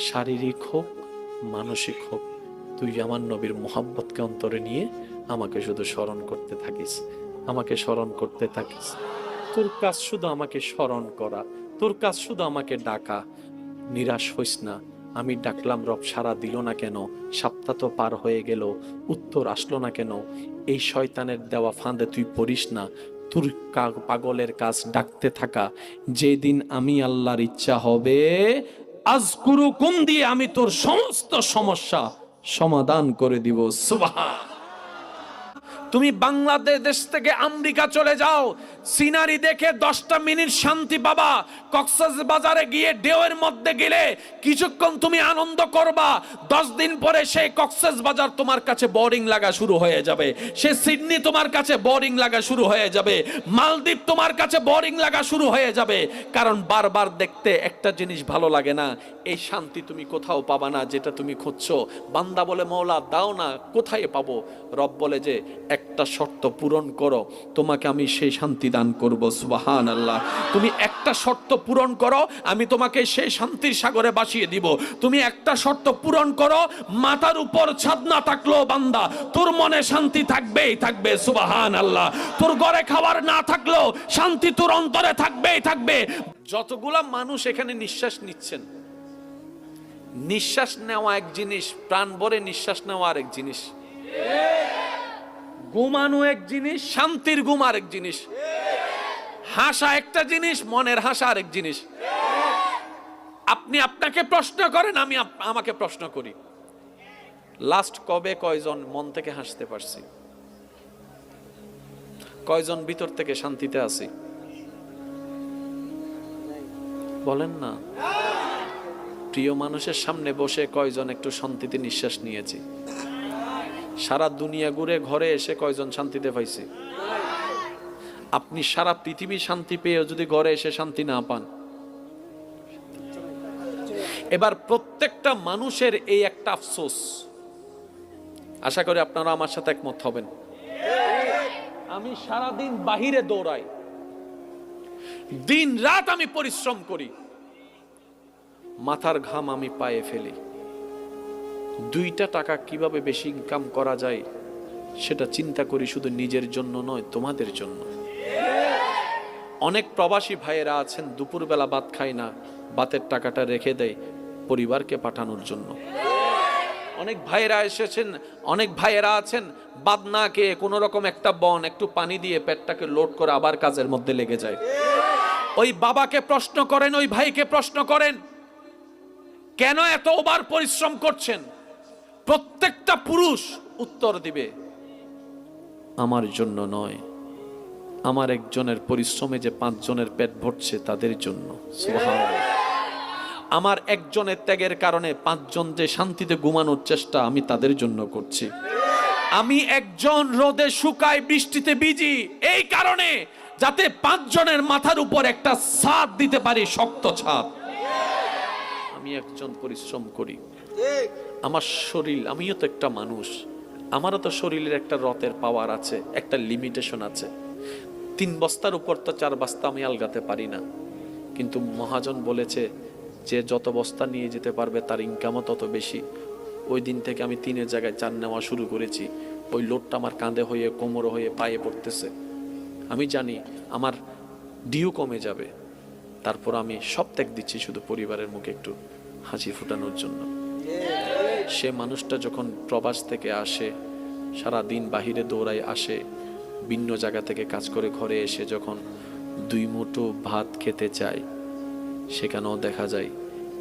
শারীরিক হোক, মানসিক হোক, তুই আমার নবীর মোহাব্বতকে অন্তরে নিয়ে আমাকে শুধু স্মরণ করতে থাকিস, আমাকে স্মরণ করতে থাকিস। তোর কাজ শুধু আমাকে স্মরণ করা, তোর কাজ শুধু আমাকে ডাকা। নিরাশ হইস না। আমি ডাকলাম, রব সাড়া দিল না কেন? সপ্তাহ তো পার হয়ে গেল, উত্তর আসলো না কেন? এই শয়তানের দেওয়া ফাঁদে তুই পড়িস না। তোর পাগলের কাজ ডাকতে থাকা। যেদিন আমি আল্লাহর ইচ্ছা হবে, আযকুরুকুম দিয়ে আমি তোর সমস্ত সমস্যা সমাধান করে দিব। সুবহান। তুমি বাংলাদেশ থেকে আমেরিকা চলে যাও, সিনারি দেখে 10টা মিনিট শান্তি পাবা। কক্সবাজারে গিয়ে ঢেউয়ের মধ্যে গেলে কিছুক্ষণ তুমি আনন্দ করবা। 10 দিন পরে সেই কক্সবাজার তোমার কাছে বোরিং লাগা শুরু হয়ে যাবে, সে সিডনি তোমার কাছে বোরিং লাগা শুরু হয়ে যাবে, মালদ্বীপ তোমার কাছে বোরিং লাগা শুরু হয়ে যাবে। কারণ বারবার দেখতে একটা জিনিস ভালো লাগে না। এই শান্তি তুমি কোথাও পাবা না যেটা তুমি খুঁজছো। বান্দা বলে, মওলা দাও না, কোথায় পাবো? রব বলে যে, একটা শর্ত পূরণ করো, তোমাকে আমি সেই শান্তি দান করব। সুবহানাল্লাহ। তুমি একটা শর্ত পূরণ করো, আমি তোমাকে সেই শান্তির সাগরে ভাসিয়ে দিব। তুমি একটা শর্ত পূরণ করো, মাথার উপর ছাদ না থাকলেও বান্দা তোর মনে শান্তি থাকবেই থাকবে। সুবহানাল্লাহ। তোর ঘরে খাবার না থাকলেও শান্তি তোর অন্তরে থাকবেই থাকবে। যতগুলা মানুষ এখানে নিঃশ্বাস নিচ্ছেন, নিঃশ্বাস নেওয়া এক জিনিস, প্রাণ ভরে নিঃশ্বাস নেওয়া আরেক জিনিস, ঘুমানো এক জিনিস, শান্তির ঘুম আরেক জিনিস, হাসা একটা জিনিস, মনের হাসা আরেক জিনিস। আপনি আপনাকে প্রশ্ন করেন, আমি আমাকে প্রশ্ন করি, লাস্ট কবে কয়জন মন থেকে হাসতে পারছি? কয়জন ভিতর থেকে শান্তিতে আছি? বলেন না। প্রিয় মানুষের সামনে বসে কয়জন একটু শান্তিতে নিঃশ্বাস নিয়েছি? সারা দুনিয়া ঘুরে ঘরে এসে কয়জন শান্তিতে পাইছে? আপনি সারা পৃথিবী শান্তি পেয়েও যদি ঘরে এসে শান্তি না পান, এবার প্রত্যেকটা মানুষের এই একটা আফসোস, আশা করি আপনারা আমার সাথে একমত হবেন। আমি সারাদিন বাহিরে দৌড়াই, দিন রাত আমি পরিশ্রম করি, মাথার ঘাম আমি পায়ে ফেলি, 2টা টাকা কিভাবে বেশি ইনকাম করা যায় সেটা চিন্তা করি, শুধু নিজের জন্য নয়, তোমাদের জন্য। অনেক প্রবাসী ভাইয়েরা আছেন দুপুরবেলা ভাত খায় না, ভাতের টাকাটা রেখে দেয় পরিবারকে পাঠানোর জন্য। অনেক ভাইয়েরা আছেন ভাত না খেয়ে কোন রকম একটা বন একটু পানি দিয়ে পেটটাকে লোড করে আবার কাজের মধ্যে লেগে যায়। ওই বাবাকে প্রশ্ন করেন, ওই ভাইকে প্রশ্ন করেন, কেন এত ওভার পরিশ্রম করছেন? প্রত্যেকটা পুরুষ উত্তর দিবে, আমার জন্য নয়, আমার একজনের পরিশ্রমে যে 5 জনের পেট ভরছে তাদের জন্য। সুবহানাল্লাহ। আমার একজনের ত্যাগের কারণে 5 জন যে শান্তিতে ঘুমানোর চেষ্টা আমি তাদের জন্য করছি। আমি একজন রোদে শুকাই বৃষ্টিতে ভিজি এই কারণে, যাতে 5 জনের মাথার উপর একটা ছাদ দিতে পারি, শক্ত ছাদ। আমি একজন পরিশ্রম করি, আমার শরীর, আমিও তো একটা মানুষ, আমারও তো শরীরের একটা রথের পাওয়ার আছে, একটা লিমিটেশন আছে। 3 বস্তার উপর তো 4 বস্তা আমি আলগাতে পারি না, কিন্তু মহাজন বলেছে যে যত বস্তা নিয়ে যেতে পারবে তার ইনকামও তত বেশি। ওই দিন থেকে আমি 3-এর জায়গায় 4 নেওয়া শুরু করেছি। ওই লোডটা আমার কাঁধে হয়ে, কোমরে হয়ে, পায়ে পড়তেছে। আমি জানি আমার ডিউ কমে যাবে, তারপর আমি সব ত্যাগ দিচ্ছি শুধু পরিবারের মুখে একটু হাসি ফোটানোর জন্য। সে মানুষটা যখন প্রবাস থেকে আসে, সারা দিন বাহিরে দৌড়ায় আসে, ভিন্ন জায়গা থেকে কাজ করে ঘরে এসে যখন 2 মুঠো ভাত খেতে চায়, সেখানেও দেখা যায়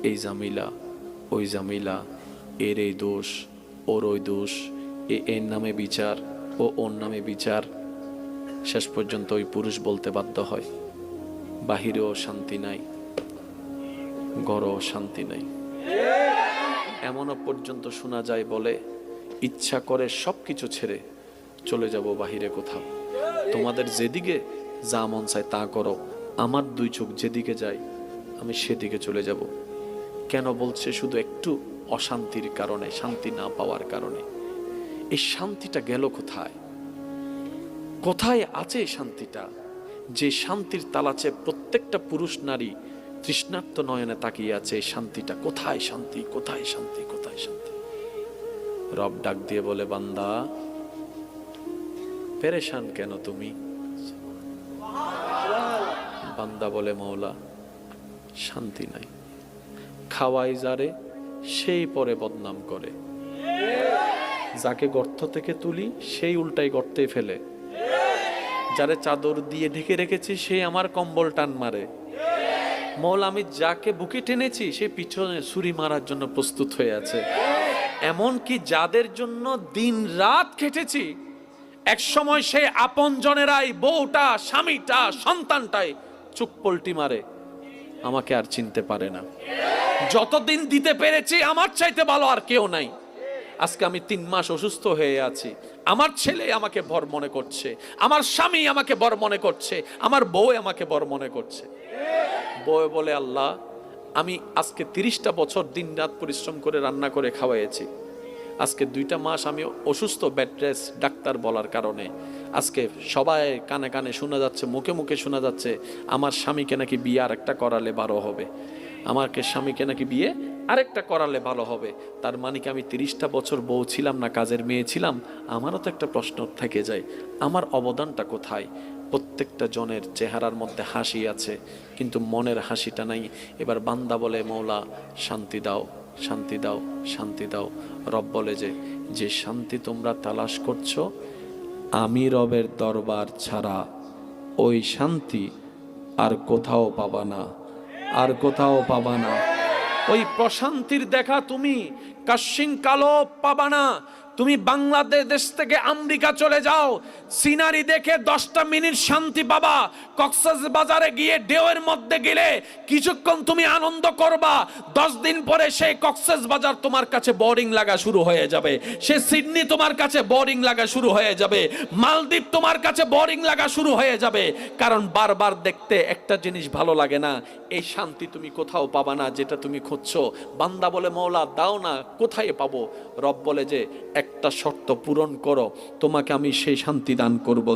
এই জামিলা, ওই জামিলা, এর এই দোষ, ওর ওই দোষ, এর নামে বিচার, ও ওর নামে বিচার। শেষ পর্যন্ত ওই পুরুষ বলতে বাধ্য হয়, বাহিরেও শান্তি নাই, ঘরেও শান্তি নাই। এমনও পর্যন্ত শোনা যায় বলে, ইচ্ছা করে সবকিছু ছেড়ে চলে যাব বাহিরে কোথাও, তোমাদের যেদিকে যা মন চায় তা করো, আমার 2 চোখ যেদিকে যায় আমি সেদিকে চলে যাব। কেন বলছে? শুধু একটু অশান্তির কারণে, শান্তি না পাওয়ার কারণে। এই শান্তিটা গেল কোথায়? কোথায় আছে এই শান্তিটা? যে শান্তির তালাচে প্রত্যেকটা পুরুষ নারী তৃষ্ণার্ত নয়নে তাকিয়ে আছে, এই শান্তিটা কোথায়? শান্তি কোথায়? শান্তি কোথায়? শান্তি। রব ডাক দিয়ে বলে, বান্দা পেরেশান কেন তুমি? বান্দা বলে, মওলা শান্তি নাই। খাওয়াই যারে সেই পরে বদনাম করে, যাকে গর্ত থেকে তুলি সেই উল্টাই গর্তে ফেলে, যারে চাদর দিয়ে ঢেকে রেখেছি সেই আমার কম্বল টান মারে। মওলা আমি যাকে বুকে টেনেছি সে পিছনে ছুরি মারার জন্য প্রস্তুত হয়ে আছে। এমনকি যাদের জন্য দিন রাত খেটেছি, এক সময় সে আপন জনেরাই, বউটা, স্বামীটা, সন্তানটাই চোখ পল্টি মারে, আমাকে আর চিনতে পারে না। যতদিন দিতে পেরেছি আমার চাইতে ভালো আর কেউ নাই। আজকে আমি 3 মাস অসুস্থ হয়ে আছি, আমার ছেলে আমাকে বর মনে করছে, আমার স্বামী আমাকে বর মনে করছে, আমার বউ আমাকে বর মনে করছে। বউ বলে, আল্লাহ আমি আজকে 30টা বছর দিন রাত পরিশ্রম করে রান্না করে খাওয়াইছি, আজকে 2টা মাস আমি অসুস্থ, বেড রেস্ট, ডাক্তার বলার কারণে আজকে সবাই কানে কানে শোনা যাচ্ছে, মুখে মুখে শোনা যাচ্ছে আমার স্বামীকে নাকি বিয়ে আরেকটা করালে ভালো হবে, আমাকে স্বামীকে নাকি বিয়ে আরেকটা করালে ভালো হবে। তার মানে কি আমি 30টা বছর বউ ছিলাম না, কাজের মেয়ে ছিলাম? আমারও তো একটা প্রশ্ন থেকে যায়, আমার অবদানটা কোথায়? প্রত্যেকটা জনের চেহারার মধ্যে হাসি আছে, কিন্তু মনের হাসিটা নাই। এবার বান্দা বলে, মওলা শান্তি দাও, শান্তি দাও, শান্তি দাও। রব বলে যে শান্তি তোমরা তালাশ করছো, আমি রবের দরবার ছাড়া ওই শান্তি আর কোথাও পাবা না, আর কোথাও পাবা না। ওই প্রশান্তির দেখা তুমি কাশিং কালো পাবা না। তুমি বাংলাদেশ থেকে আমেরিকা চলে যাও, সিনারি দেখে 10টা মিনিট শান্তি পাবা। কক্সবাজারে গিয়ে ঢেউয়ের মধ্যে গেলে কিছুক্ষণ তুমি আনন্দ করবা, 10 দিন পরে সেই কক্সবাজার তোমার কাছে বোরিং লাগা শুরু হয়ে যাবে, সে সিডনি তোমার কাছে বোরিং লাগা শুরু হয়ে যাবে, মালদ্বীপ তোমার কাছে বোরিং লাগা শুরু হয়ে যাবে। কারণ বারবার দেখতে একটা জিনিস ভালো লাগে না। এই শান্তি তুমি কোথাও পাবা না যেটা তুমি খুঁজছো। বান্দা বলে, মওলা দাও না, কোথায় পাবো? রব বলে যে একটা শর্ত পূরণ করো, তোমাকে আমি সেই শান্তি দান করব।